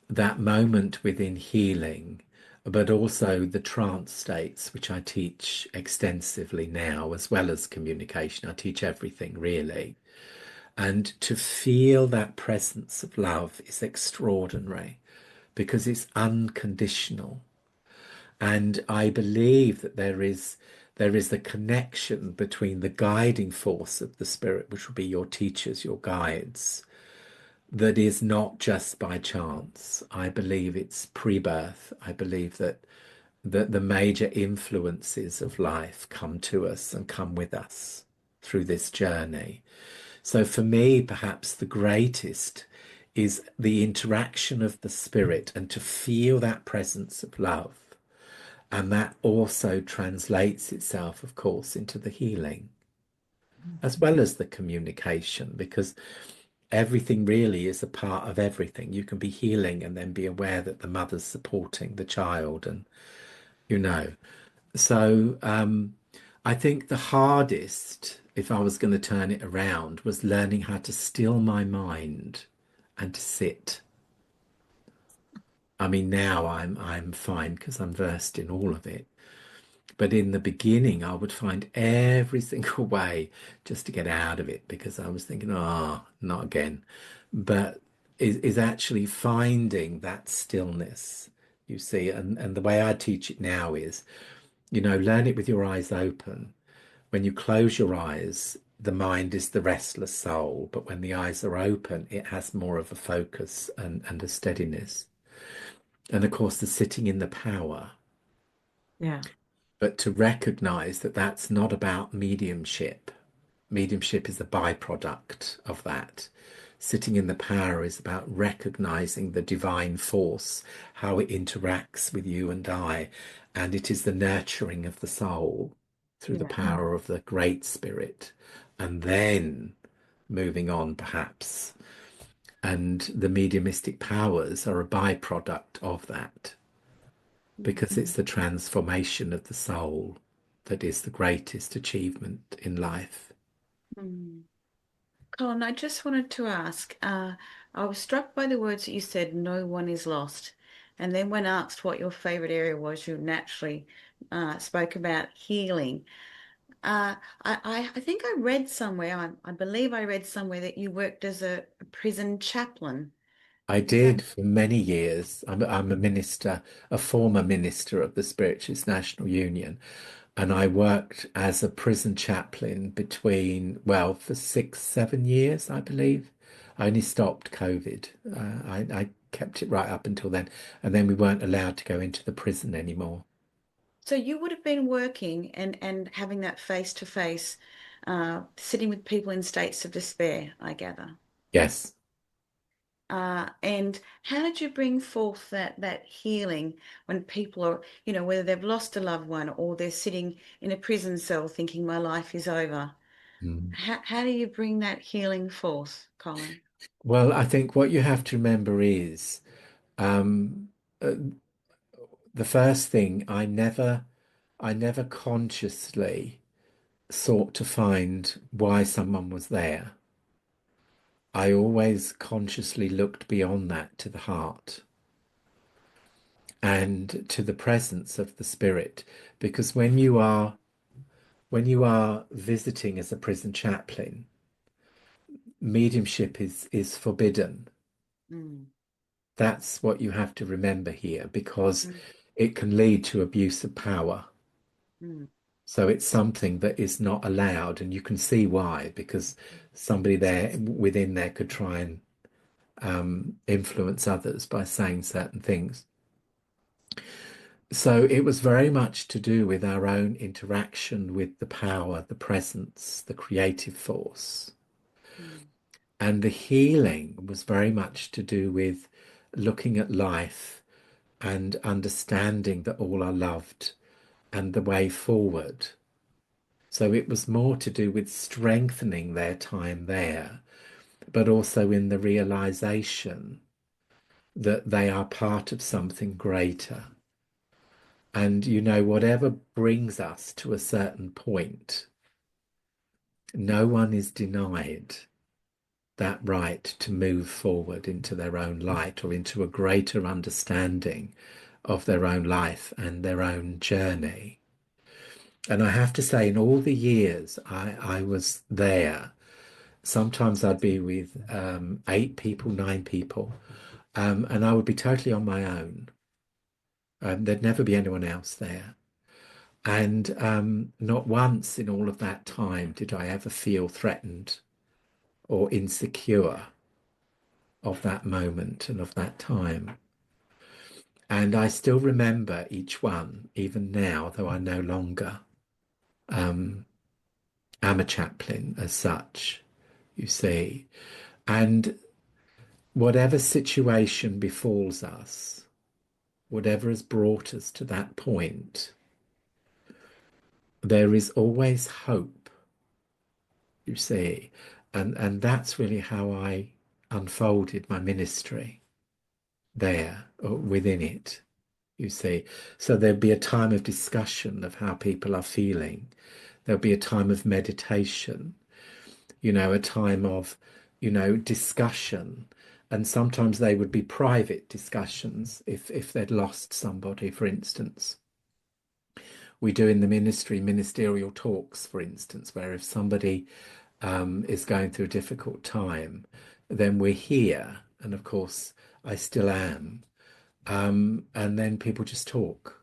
that moment within healing, but also the trance states, which I teach extensively now, as well as communication. I teach everything really. And to feel that presence of love is extraordinary because it's unconditional. And I believe that there is a connection between the guiding force of the spirit, which will be your teachers, your guides, that is not just by chance. I believe it's pre-birth. I believe that the major influences of life come to us and come with us through this journey. So for me, perhaps the greatest is the interaction of the spirit and to feel that presence of love. And that also translates itself, of course, into the healing as well as the communication, because everything really is a part of everything. You can be healing and then be aware that the mother's supporting the child, and you know. So I think the hardest, if I was going to turn it around, was learning how to still my mind and to sit. I mean, now I'm fine because I'm versed in all of it. But in the beginning, I would find every single way just to get out of it because I was thinking, oh, not again. But is actually finding that stillness, you see. And the way I teach it now is, learn it with your eyes open. When you close your eyes, the mind is the restless soul. But when the eyes are open, it has more of a focus and a steadiness. And of course, the sitting in the power. Yeah. But to recognize that that's not about mediumship. Mediumship is a byproduct of that. Sitting in the power is about recognizing the divine force, how it interacts with you and I, and it is the nurturing of the soul through the Yeah. power of the Great Spirit, and then moving on perhaps. And the mediumistic powers are a byproduct of that, because it's the transformation of the soul that is the greatest achievement in life. Mm. Colin, I just wanted to ask, I was struck by the words that you said, no one is lost. And then when asked what your favorite area was, you naturally spoke about healing. I think I read somewhere, I believe I read somewhere that you worked as a prison chaplain. I Is that? did for many years. I'm a minister, a former minister of the Spiritualist National Union, and I worked as a prison chaplain between, well, for 6, 7 years, I believe. I only stopped COVID. I kept it right up until then, and then we weren't allowed to go into the prison anymore. So you would have been working and having that face-to-face, sitting with people in states of despair, I gather. Yes. And how did you bring forth that healing when people are, whether they've lost a loved one or they're sitting in a prison cell thinking my life is over? Mm. How do you bring that healing forth, Colin? Well, I think what you have to remember is um, uh, the first thing I never consciously sought to find why someone was there. I always consciously looked beyond that to the heart and to the presence of the spirit, because when you are visiting as a prison chaplain, mediumship is forbidden. Mm, That's what you have to remember here, because mm, it can lead to abuse of power. mm, So it's something that is not allowed, and you can see why, because somebody there within there could try and influence others by saying certain things. So it was very much to do with our own interaction with the power, the presence, the creative force. mm, And the healing was very much to do with looking at life and understanding that all are loved and the way forward. So it was more to do with strengthening their time there, but also in the realization that they are part of something greater. And whatever brings us to a certain point, no one is denied that right to move forward into their own light or into a greater understanding of their own life and their own journey. And I have to say, in all the years I was there, sometimes I'd be with 8 people, 9 people, and I would be totally on my own. There'd never be anyone else there. And not once in all of that time did I ever feel threatened or insecure of that moment and of that time. And I still remember each one, even now, though I no longer um, am a chaplain as such, you see. And whatever situation befalls us, whatever has brought us to that point, there is always hope, you see. And that's really how I unfolded my ministry there, or within it, you see. So there'd be a time of discussion of how people are feeling. There'll be a time of meditation, a time of, discussion And sometimes they would be private discussions if they'd lost somebody, for instance. We do in the ministry ministerial talks, for instance, where if somebody is going through a difficult time, then we're here. And of course, I still am. And then people just talk,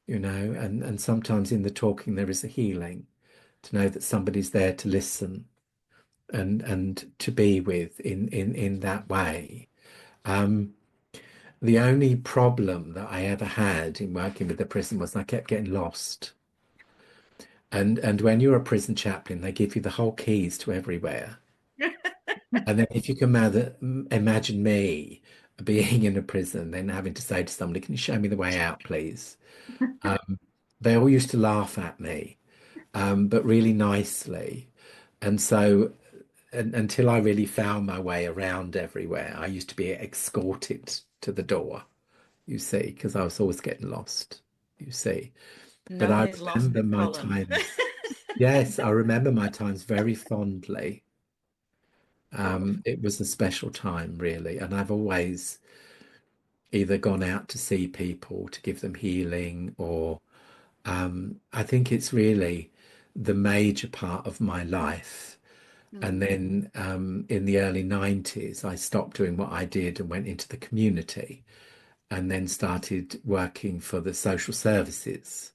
and sometimes in the talking there is a healing to know that somebody's there to listen and to be with in that way. Um, the only problem that I ever had in working with the prison was I kept getting lost. And when you're a prison chaplain, they give you the whole keys to everywhere. And then if you can imagine me being in a prison, then having to say to somebody, "Can you show me the way out, please?" Um, they all used to laugh at me, but really nicely. And so until I really found my way around everywhere, I used to be escorted to the door, you see, because I was always getting lost, you see. But No one I is lost remember with my Colin. times. Yes, I remember my times very fondly. It was a special time, really, and I've always either gone out to see people to give them healing, or I think it's really the major part of my life. And Mm, then in the early 90s, I stopped doing what I did and went into the community and then started working for the social services.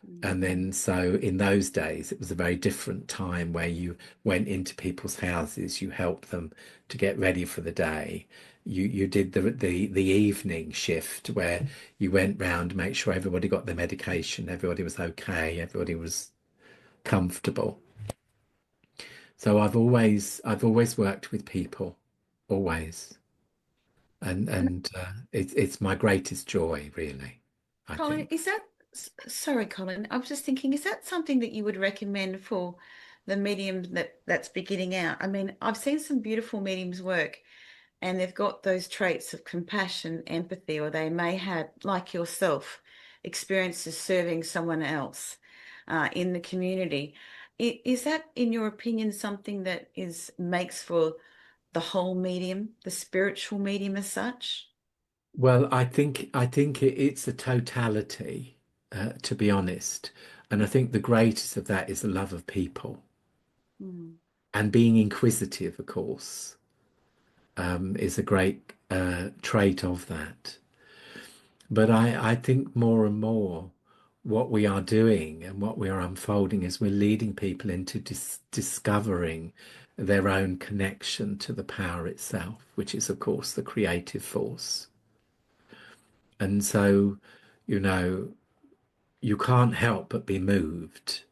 mm, And then, so in those days, it was a very different time where you went into people's houses, you helped them to get ready for the day. You did the evening shift where you went round to make sure everybody got their medication, everybody was okay, everybody was comfortable. So I've always worked with people, always, And and it's my greatest joy, really, I Colin, think. is that, sorry, Colin, I was just thinking, is that something that you would recommend for the medium that's beginning out? I mean, I've seen some beautiful mediums work and they've got those traits of compassion, empathy, or they may have, like yourself, experiences serving someone else in the community. Is that, in your opinion, something that is makes for the whole medium, the spiritual medium as such? Well, I think it's a totality, to be honest, and I think the greatest of that is the love of people Mm, and being inquisitive, of course, is a great trait of that. But I think more and more what we are doing and what we are unfolding is we're leading people into discovering their own connection to the power itself, which is, of course, the creative force. And so, you know, you can't help but be moved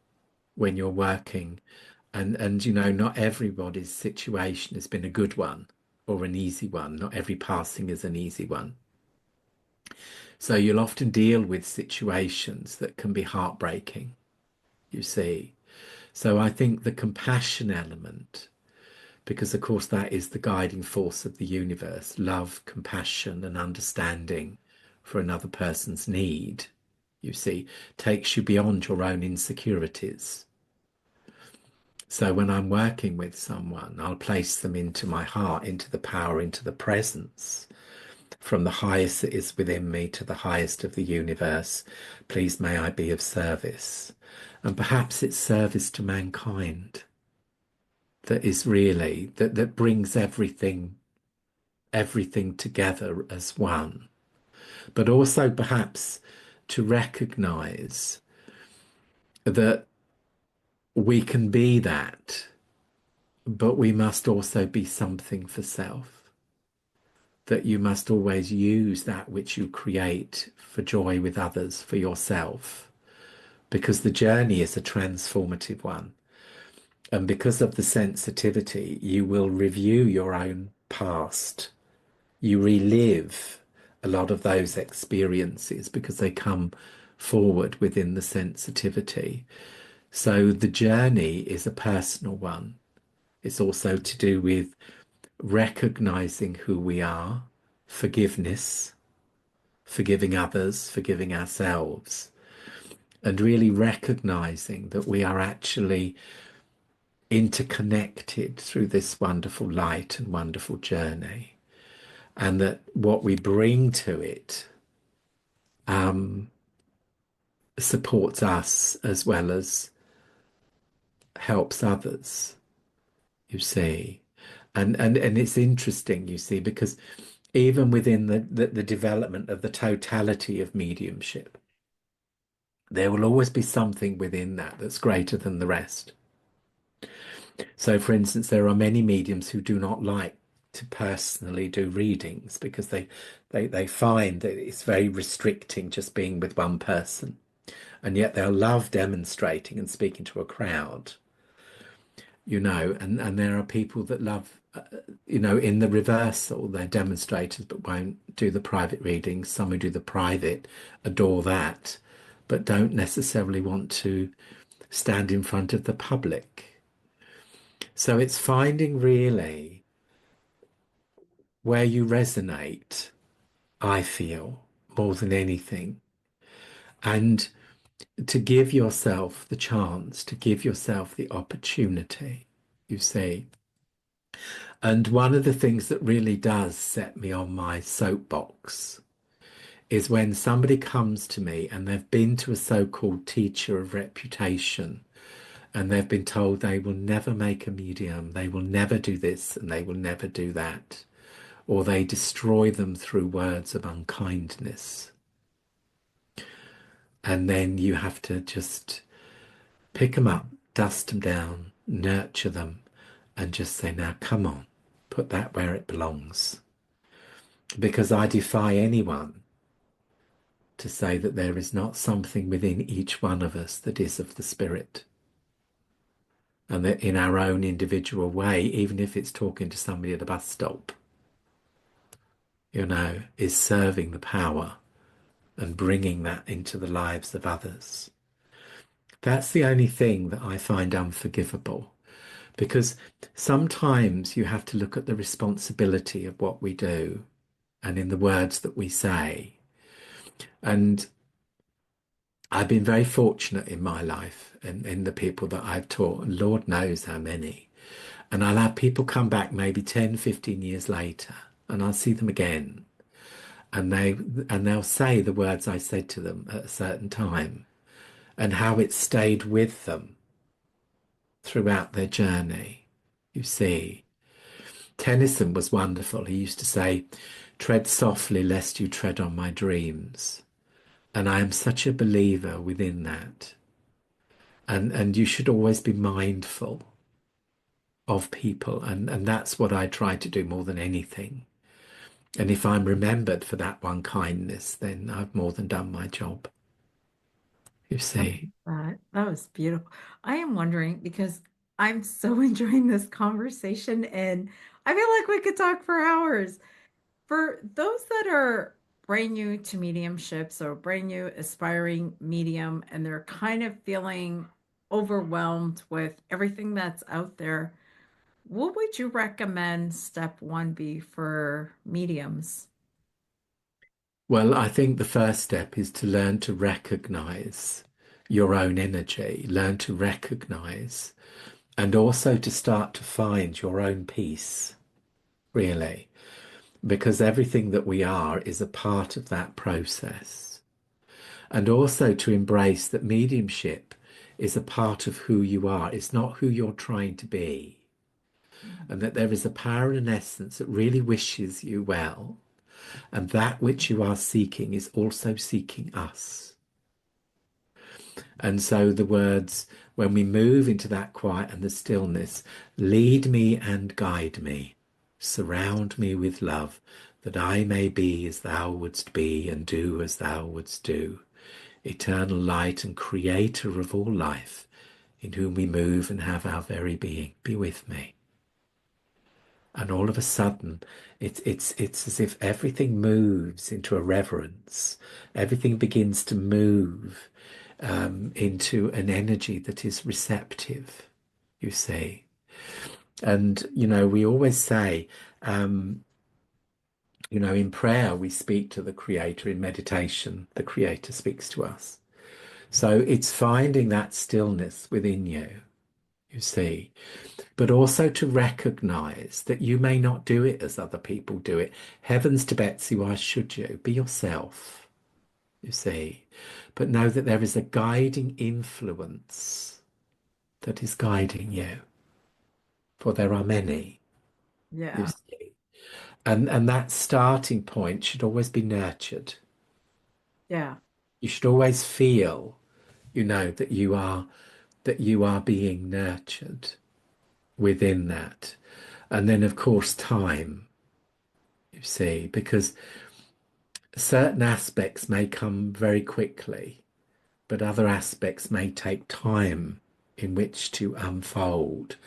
when you're working. And not everybody's situation has been a good one or an easy one. Not every passing is an easy one. So you'll often deal with situations that can be heartbreaking, you see. So I think the compassion element, because of course that is the guiding force of the universe, love, compassion, and understanding for another person's need, you see, takes you beyond your own insecurities. So when I'm working with someone, I'll place them into my heart, into the power, into the presence, from the highest that is within me to the highest of the universe. Please may I be of service. And perhaps it's service to mankind that is really that brings everything together as one. But also perhaps to recognize that we can be that, but we must also be something for self. That you must always use that which you create for joy with others, for yourself, because the journey is a transformative one. And because of the sensitivity, you will review your own past. You relive a lot of those experiences because they come forward within the sensitivity. So the journey is a personal one. It's also to do with recognizing who we are, forgiveness, forgiving others, forgiving ourselves, and really recognizing that we are actually interconnected through this wonderful light and wonderful journey, and that what we bring to it supports us as well as helps others, you see. And it's interesting, you see, because even within the development of the totality of mediumship, there will always be something within that that's greater than the rest. So, for instance, there are many mediums who do not like to personally do readings because they find that it's very restricting just being with one person, and yet they'll love demonstrating and speaking to a crowd, you know. And there are people that love, you know, in the reversal, they're demonstrators but won't do the private readings. Some who do the private adore that, but don't necessarily want to stand in front of the public. So it's finding really where you resonate, I feel, more than anything, and to give yourself the chance, to give yourself the opportunity, you see. And one of the things that really does set me on my soapbox is when somebody comes to me and they've been to a so-called teacher of reputation, and they've been told they will never make a medium, they will never do this, and they will never do that, or they destroy them through words of unkindness. And then you have to just pick them up, dust them down, nurture them, and just say, now, come on, put that where it belongs. Because I defy anyone to say that there is not something within each one of us that is of the spirit. And that in our own individual way, even if it's talking to somebody at a bus stop, you know, is serving the power and bringing that into the lives of others. That's the only thing that I find unforgivable, because sometimes you have to look at the responsibility of what we do and in the words that we say. And I've been very fortunate in my life and in the people that I've taught, and Lord knows how many. And I'll have people come back maybe 10, 15 years later, and I'll see them again. And they'll say the words I said to them at a certain time, and how it stayed with them throughout their journey, you see. Tennyson was wonderful. He used to say, tread softly lest you tread on my dreams. And I am such a believer within that. And you should always be mindful of people. And that's what I try to do more than anything. And if I'm remembered for that one kindness, then I've more than done my job. You see. That was beautiful. I am wondering because I'm so enjoying this conversation and I feel like we could talk for hours. For those that are brand new to mediumships or brand new aspiring medium and they're kind of feeling overwhelmed with everything that's out there, what would you recommend step one be for mediums? Well, I think the first step is to learn to recognize your own energy, learn to recognize, and also to start to find your own peace, really, because everything that we are is a part of that process. And also to embrace that mediumship is a part of who you are. It's not who you're trying to be. And that there is a power and an essence that really wishes you well. And that which you are seeking is also seeking us. And so the words, when we move into that quiet and the stillness, lead me and guide me, surround me with love, that I may be as thou wouldst be and do as thou wouldst do. Eternal light and creator of all life, in whom we move and have our very being, be with me. And all of a sudden, it's as if everything moves into a reverence. Everything begins to move into an energy that is receptive, you see. And, you know, we always say, you know, in prayer, we speak to the Creator. In meditation, the Creator speaks to us. So it's finding that stillness within you, you see, but also to recognize that you may not do it as other people do it. Heavens to Betsy, why should you? Be yourself, you see, but know that there is a guiding influence that is guiding you, for there are many, you Yeah. see. And that starting point should always be nurtured. Yeah. You should always feel, that you are being nurtured within that. And then of course time, you see, because certain aspects may come very quickly, but other aspects may take time in which to unfold.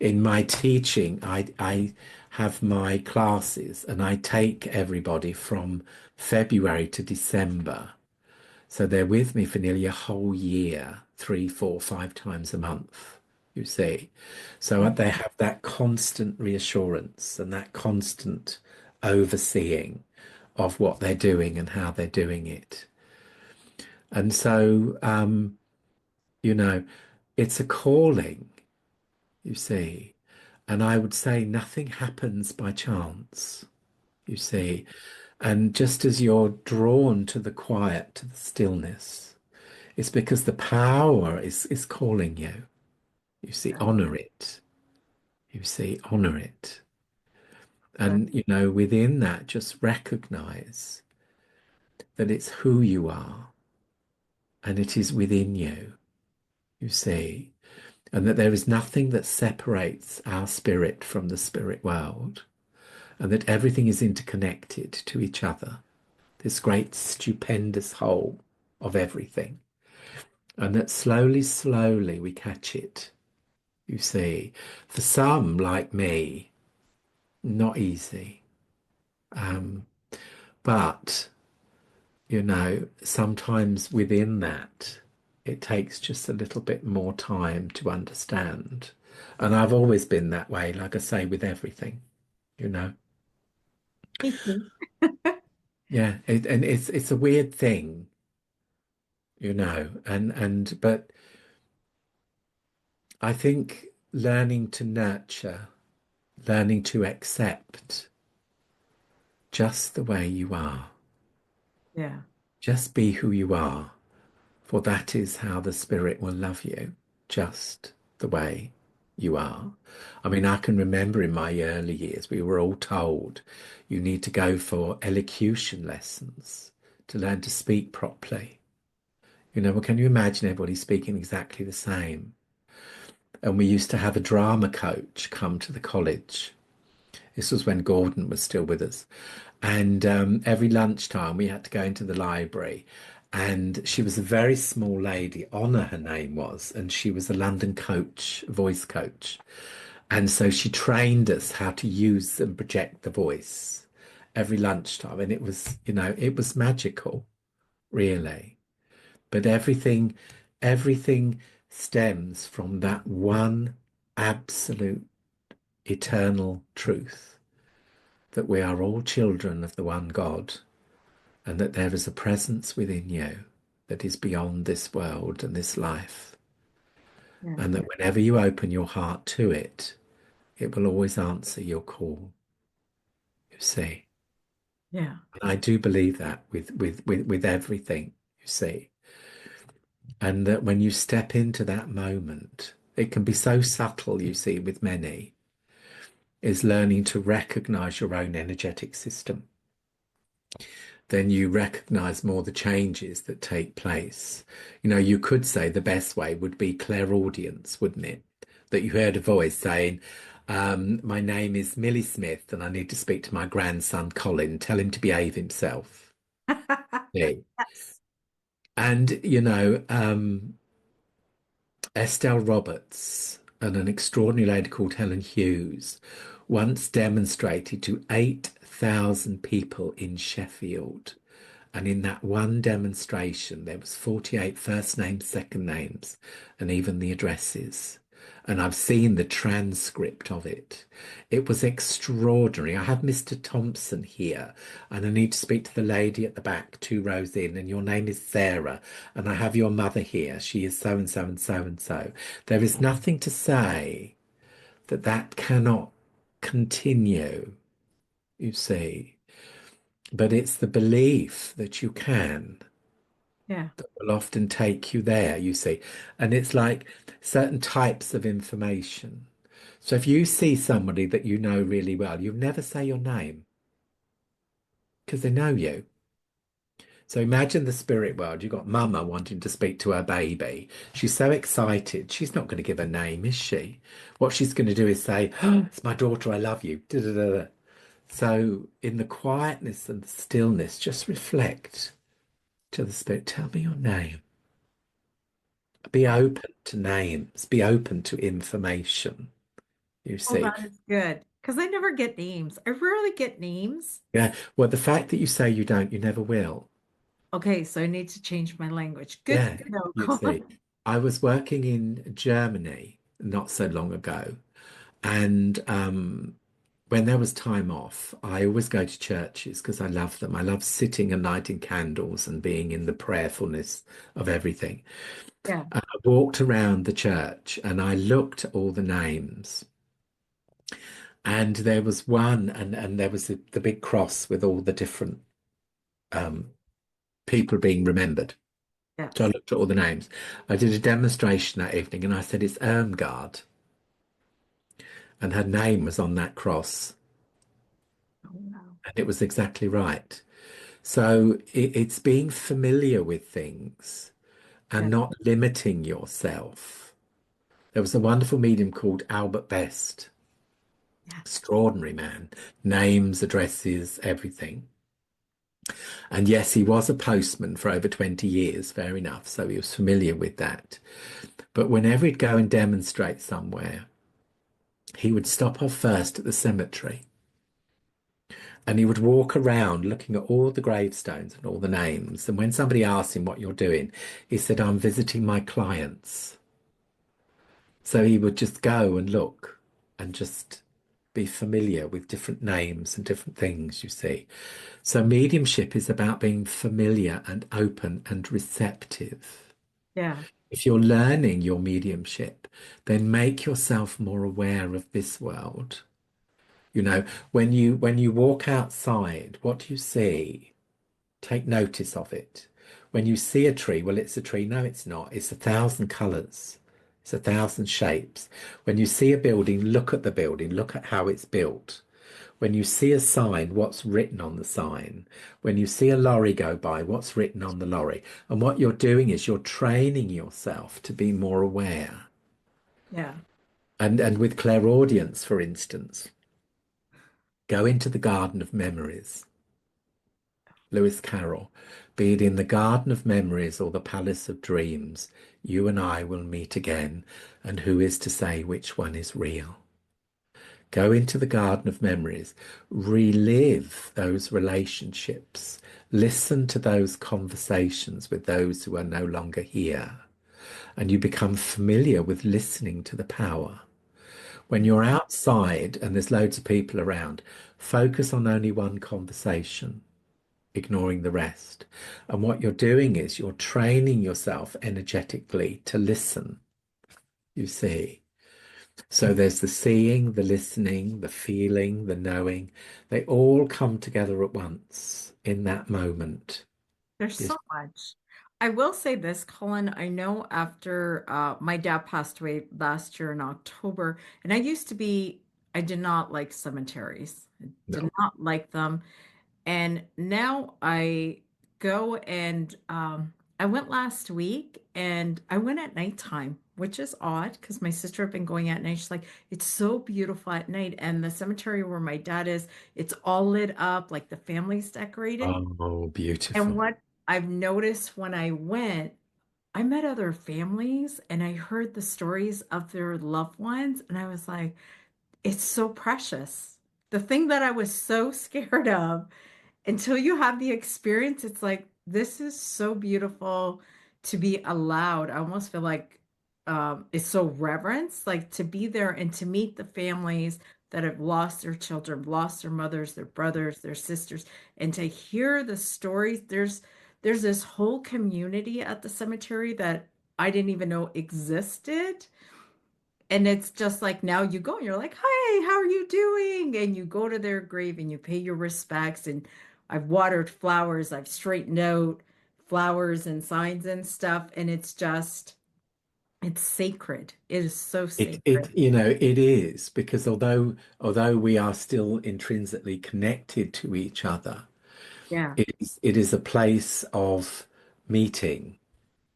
In my teaching, I have my classes and I take everybody from February to December. So they're with me for nearly a whole year, 3, 4, 5 times a month, you see. So they have that constant reassurance and that constant overseeing of what they're doing and how they're doing it. And so, it's a calling, you see. And I would say nothing happens by chance, you see. And just as you're drawn to the quiet, to the stillness, it's because the power is calling you. You see, honor it. You see, honor it. And, within that, just recognize that it's who you are and it is within you, you see, and that there is nothing that separates our spirit from the spirit world, and that everything is interconnected to each other, this great, stupendous whole of everything. And that slowly, slowly we catch it, you see. For some, like me, not easy. But, sometimes within that, it takes just a little bit more time to understand. And I've always been that way, like I say, with everything, you know. Me too. Yeah, and it's a weird thing, but I think learning to nurture, learning to accept just the way you are, Yeah. just be who you are, for that is how the spirit will love you, just the way you are. I mean, I can remember in my early years, we were all told you need to go for elocution lessons to learn to speak properly. Well, can you imagine everybody speaking exactly the same? And we used to have a drama coach come to the college. This was when Gordon was still with us. And every lunchtime we had to go into the library. And she was a very small lady, Honor her name was, and she was a London coach, voice coach. And so she trained us how to use and project the voice every lunchtime. And it was, it was magical, really. But everything stems from that one absolute eternal truth that we are all children of the one God, and that there is a presence within you that is beyond this world and this life. Yeah. And that whenever you open your heart to it, it will always answer your call, you see. Yeah. And I do believe that with everything, you see. And that when you step into that moment, it can be so subtle, you see, with many, is learning to recognize your own energetic system. Then you recognize more the changes that take place. You could say the best way would be clairaudience, wouldn't it? That you heard a voice saying, my name is Millie Smith and I need to speak to my grandson, Colin. Tell him to behave himself. Yeah. Yes. And, Estelle Roberts and an extraordinary lady called Helen Hughes once demonstrated to 8,000 people in Sheffield. And in that one demonstration, there was 48 first names, second names, and even the addresses. and I've seen the transcript of it. It was extraordinary. I have Mr. Thompson here, and I need to speak to the lady at the back, 2 rows in, and your name is Sarah, and I have your mother here. She is so and so and so and so. There is nothing to say that that cannot continue, you see, but it's the belief that you can Yeah. that will often take you there, you see. And it's like certain types of information. So if you see somebody that you know really well, you never say your name because they know you. So imagine the spirit world. You've got mama wanting to speak to her baby. She's so excited. She's not going to give a name, is she? What she's going to do is say, oh, it's my daughter, I love you. Da, da, da, da. So in the quietness and the stillness, just reflect to the spirit. Tell me your name. Be open to names. Be open to information. You Oh, see. that is good. Because I never get names. I rarely get names. Yeah. Well, the fact that you say you don't, you never will. Okay, so I need to change my language. Good Yeah. to know, You see. Colin. I was working in Germany not so long ago, and when there was time off, I always go to churches because I love them. I love sitting and lighting candles and being in the prayerfulness of everything. Yeah. I walked around the church and I looked at all the names. And there was one, and there was the big cross with all the different um, people being remembered. So I Yes. looked at all the names. I did a demonstration that evening and I said, it's Ermgard. And her name was on that cross. Oh, wow. And it was exactly right. So it's being familiar with things Yeah. and not limiting yourself. There was a wonderful medium called Albert Best, Yes. extraordinary man, names, addresses, everything. And yes, he was a postman for over 20 years, fair enough. So he was familiar with that. But whenever he'd go and demonstrate somewhere, he would stop off first at the cemetery and he would walk around looking at all the gravestones and all the names. And when somebody asked him what you're doing, he said, I'm visiting my clients. So he would just go and look and just be familiar with different names and different things, you see. So mediumship is about being familiar and open and receptive. Yeah. If you're learning your mediumship, then make yourself more aware of this world. You know, when you walk outside, what do you see? Take notice of it. When you see a tree, well, it's a tree. No, it's not. It's 1,000 colors. It's 1,000 shapes. When you see a building, look at the building. Look at how it's built. When you see a sign, what's written on the sign? When you see a lorry go by, what's written on the lorry? And what you're doing is you're training yourself to be more aware. Yeah. And with clairaudience, for instance, go into the garden of memories. Lewis Carroll, be it in the garden of memories or the palace of dreams, you and I will meet again, and who is to say which one is real? Go into the garden of memories, relive those relationships, listen to those conversations with those who are no longer here, and you become familiar with listening to the power. When you're outside and there's loads of people around, focus on only one conversation, ignoring the rest. And what you're doing is you're training yourself energetically to listen, you see. So there's the seeing, the listening, the feeling, the knowing. They all come together at once in that moment. There's Yes. so much. I will say this, Colin. I know after my dad passed away last year in October, and I did not like cemeteries. I did No. not like them. And now I go and I went last week and I went at nighttime, which is odd because my sister had been going at night. She's like, it's so beautiful at night. And the cemetery where my dad is, it's all lit up, like the family's decorated. Oh, And beautiful. what I've noticed when I went, I met other families and I heard the stories of their loved ones. And I was like, it's so precious. The thing that I was so scared of until you have the experience, it's like, this is so beautiful to be allowed. I almost feel like is so reverenced, like to be there and to meet the families that have lost their children, lost their mothers, their brothers, their sisters, and to hear the stories. There's this whole community at the cemetery that I didn't even know existed. And it's just like now you go and you're like, "Hi, how are you doing?" And you go to their grave and you pay your respects. And I've watered flowers, I've straightened out flowers and signs and stuff. And it's just, it's sacred. It is so sacred. It is because although we are still intrinsically connected to each other, Yeah. it is a place of meeting.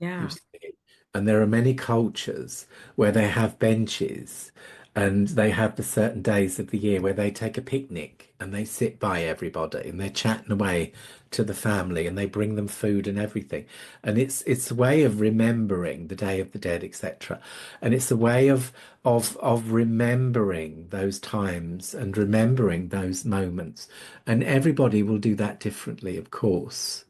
You Yeah. see. And there are many cultures where they have benches and they have the certain days of the year where they take a picnic and they sit by everybody and they're chatting away to the family and they bring them food and everything. And it's a way of remembering the Day of the Dead, etc. And it's a way of remembering those times and remembering those moments. And everybody will do that differently, of course.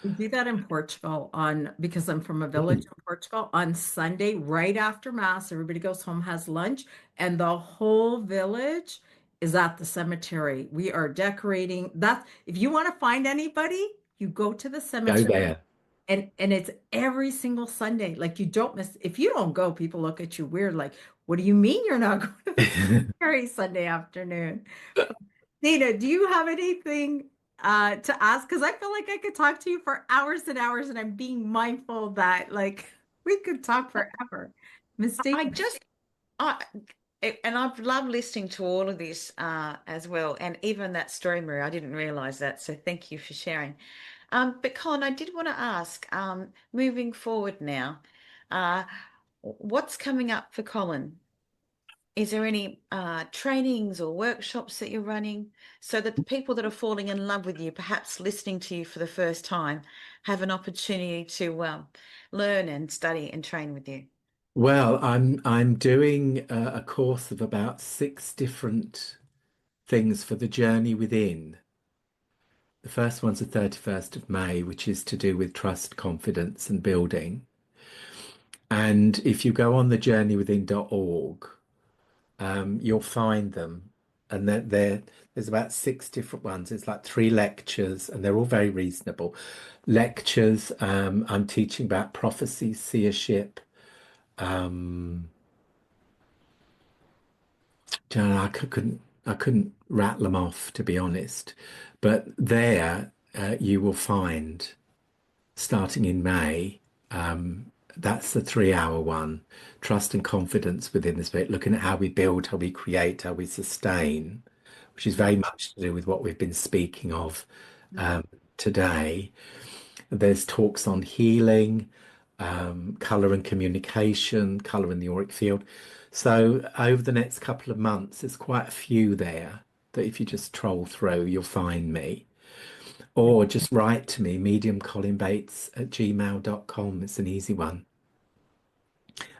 We do that in Portugal on, because I'm from a village Mm. in Portugal, on Sunday, right after Mass, everybody goes home, has lunch, and the whole village is at the cemetery. We are decorating. That's if you want to find anybody, you go to the Go cemetery, there. and it's every single Sunday. Like you don't miss, if you don't go, people look at you weird, like, what do you mean you're not going to the cemetery Sunday afternoon? Nina, do you have anything to ask? Because I feel like I could talk to you for hours and hours, and I'm being mindful that like we could talk forever. I Mistake. just, I, and I've loved listening to all of this as well, and even that story, Maria, I didn't realize that, so thank you for sharing. But Colin, I did want to ask, moving forward now, uh, what's coming up for Colin? Is there any trainings or workshops that you're running so that the people that are falling in love with you, perhaps listening to you for the first time, have an opportunity to learn and study and train with you? Well, I'm doing a course of about six different things for the journey within. The first one's the 31st of May, which is to do with trust, confidence, and building. And if you go on thejourneywithin.org, you'll find them. And there's about six different ones. It's like three lectures, and they're all very reasonable. Lectures, I'm teaching about prophecy, seership. Um, I couldn't rattle them off, to be honest. But there, you will find, starting in May, that's the 3 hour one. Trust and confidence within the spirit, looking at how we build, how we create, how we sustain, which is very much to do with what we've been speaking of Mm. today. There's talks on healing, color and communication, color in the auric field. So over the next couple of months, there's quite a few there that if you just troll through, you'll find me. Or just write to me, mediumcolinbates@gmail.com. It's an easy one.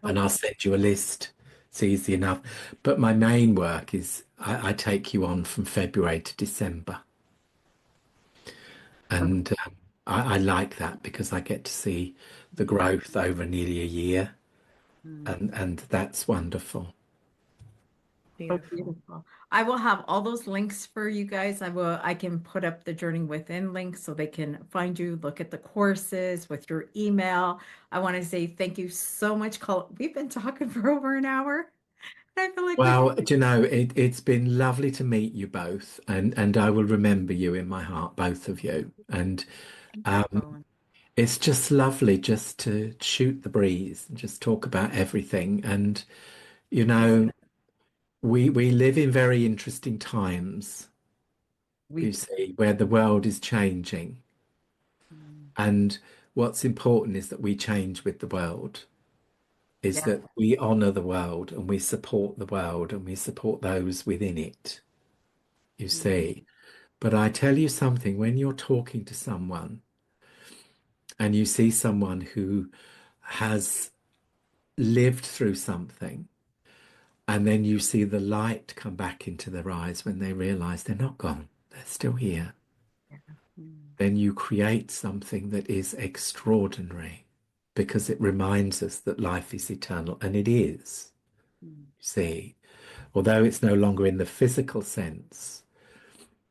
And I'll Okay. send you a list. It's easy enough. But my main work is I take you on from February to December. Okay. And I like that because I get to see the growth over nearly a year. Mm, And that's wonderful. Oh, beautiful. beautiful. I will have all those links for you guys. I can put up the Journey Within link so they can find you, look at the courses with your email. I want to say thank you so much, Colin. We've been talking for over an hour. I feel like we Well, do you know, it's been lovely to meet you both, and I will remember you in my heart, both of you. And Thank you, um, Colin. it's just lovely just to shoot the breeze and just talk about everything. And you Yes, know, we live in very interesting times, we you do. see, where the world is changing. mm, And what's important is that we change with the world, is Yeah. that we honor the world and we support the world and we support those within it, you mm, see. But I tell you something, when you're talking to someone and you see someone who has lived through something, and then you see the light come back into their eyes when they realize they're not gone, they're still here, Yeah. mm. then you create something that is extraordinary. because it reminds us that life is eternal, and it is. Mm. See, although it's no longer in the physical sense,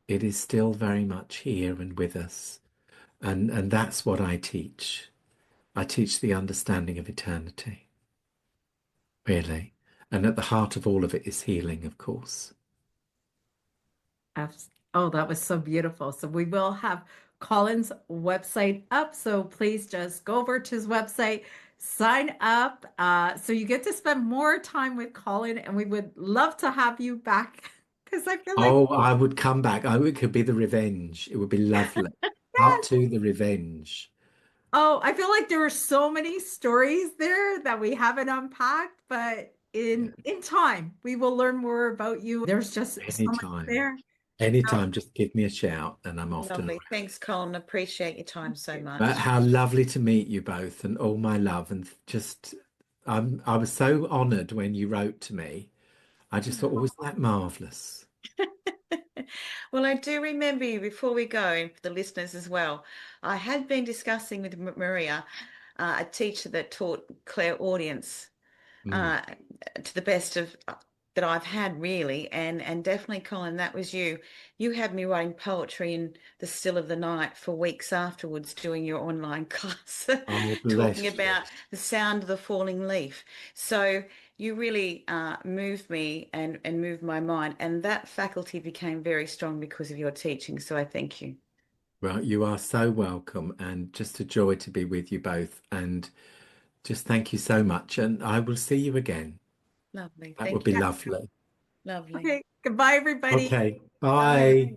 it is still very much here and with us. And that's what I teach. I teach the understanding of eternity, really. And at the heart of all of it is healing, of course. Oh, that was so beautiful. So we will have Colin's website up. So please just go over to his website, sign up. So you get to spend more time with Colin, and we would love to have you back because I feel like, Oh, I would come back. Oh, it could be the revenge. It would be lovely. Part yes. two, the revenge. Oh, I feel like there were so many stories there that we haven't unpacked, but in time we will learn more about you. There's just so much Anytime. there. Oh, Anytime, just give me a shout and I'm off to lovely. Norway. Thanks, Colin. Appreciate your time Thank so you. But much. how lovely to meet you both and all my love. And just, I was so honored when you wrote to me. I just thought, oh, isn't that marvelous? Well, I do remember you before we go, and for the listeners as well. I had been discussing with Maria, a teacher that taught clairaudience, Mm. uh, to the best of that I've had really, and definitely, Colin, that was you. You had me writing poetry in the still of the night for weeks afterwards, doing your online class, Oh, talking bless you. about the sound of the falling leaf. So you really moved me and moved my mind, and that faculty became very strong because of your teaching. So I thank you. Well, you are so welcome and just a joy to be with you both. And just thank you so much. And I will see you again. Lovely. That would Thank be you. Yeah. lovely. Lovely. Okay. Goodbye, everybody. Okay. Bye. Bye.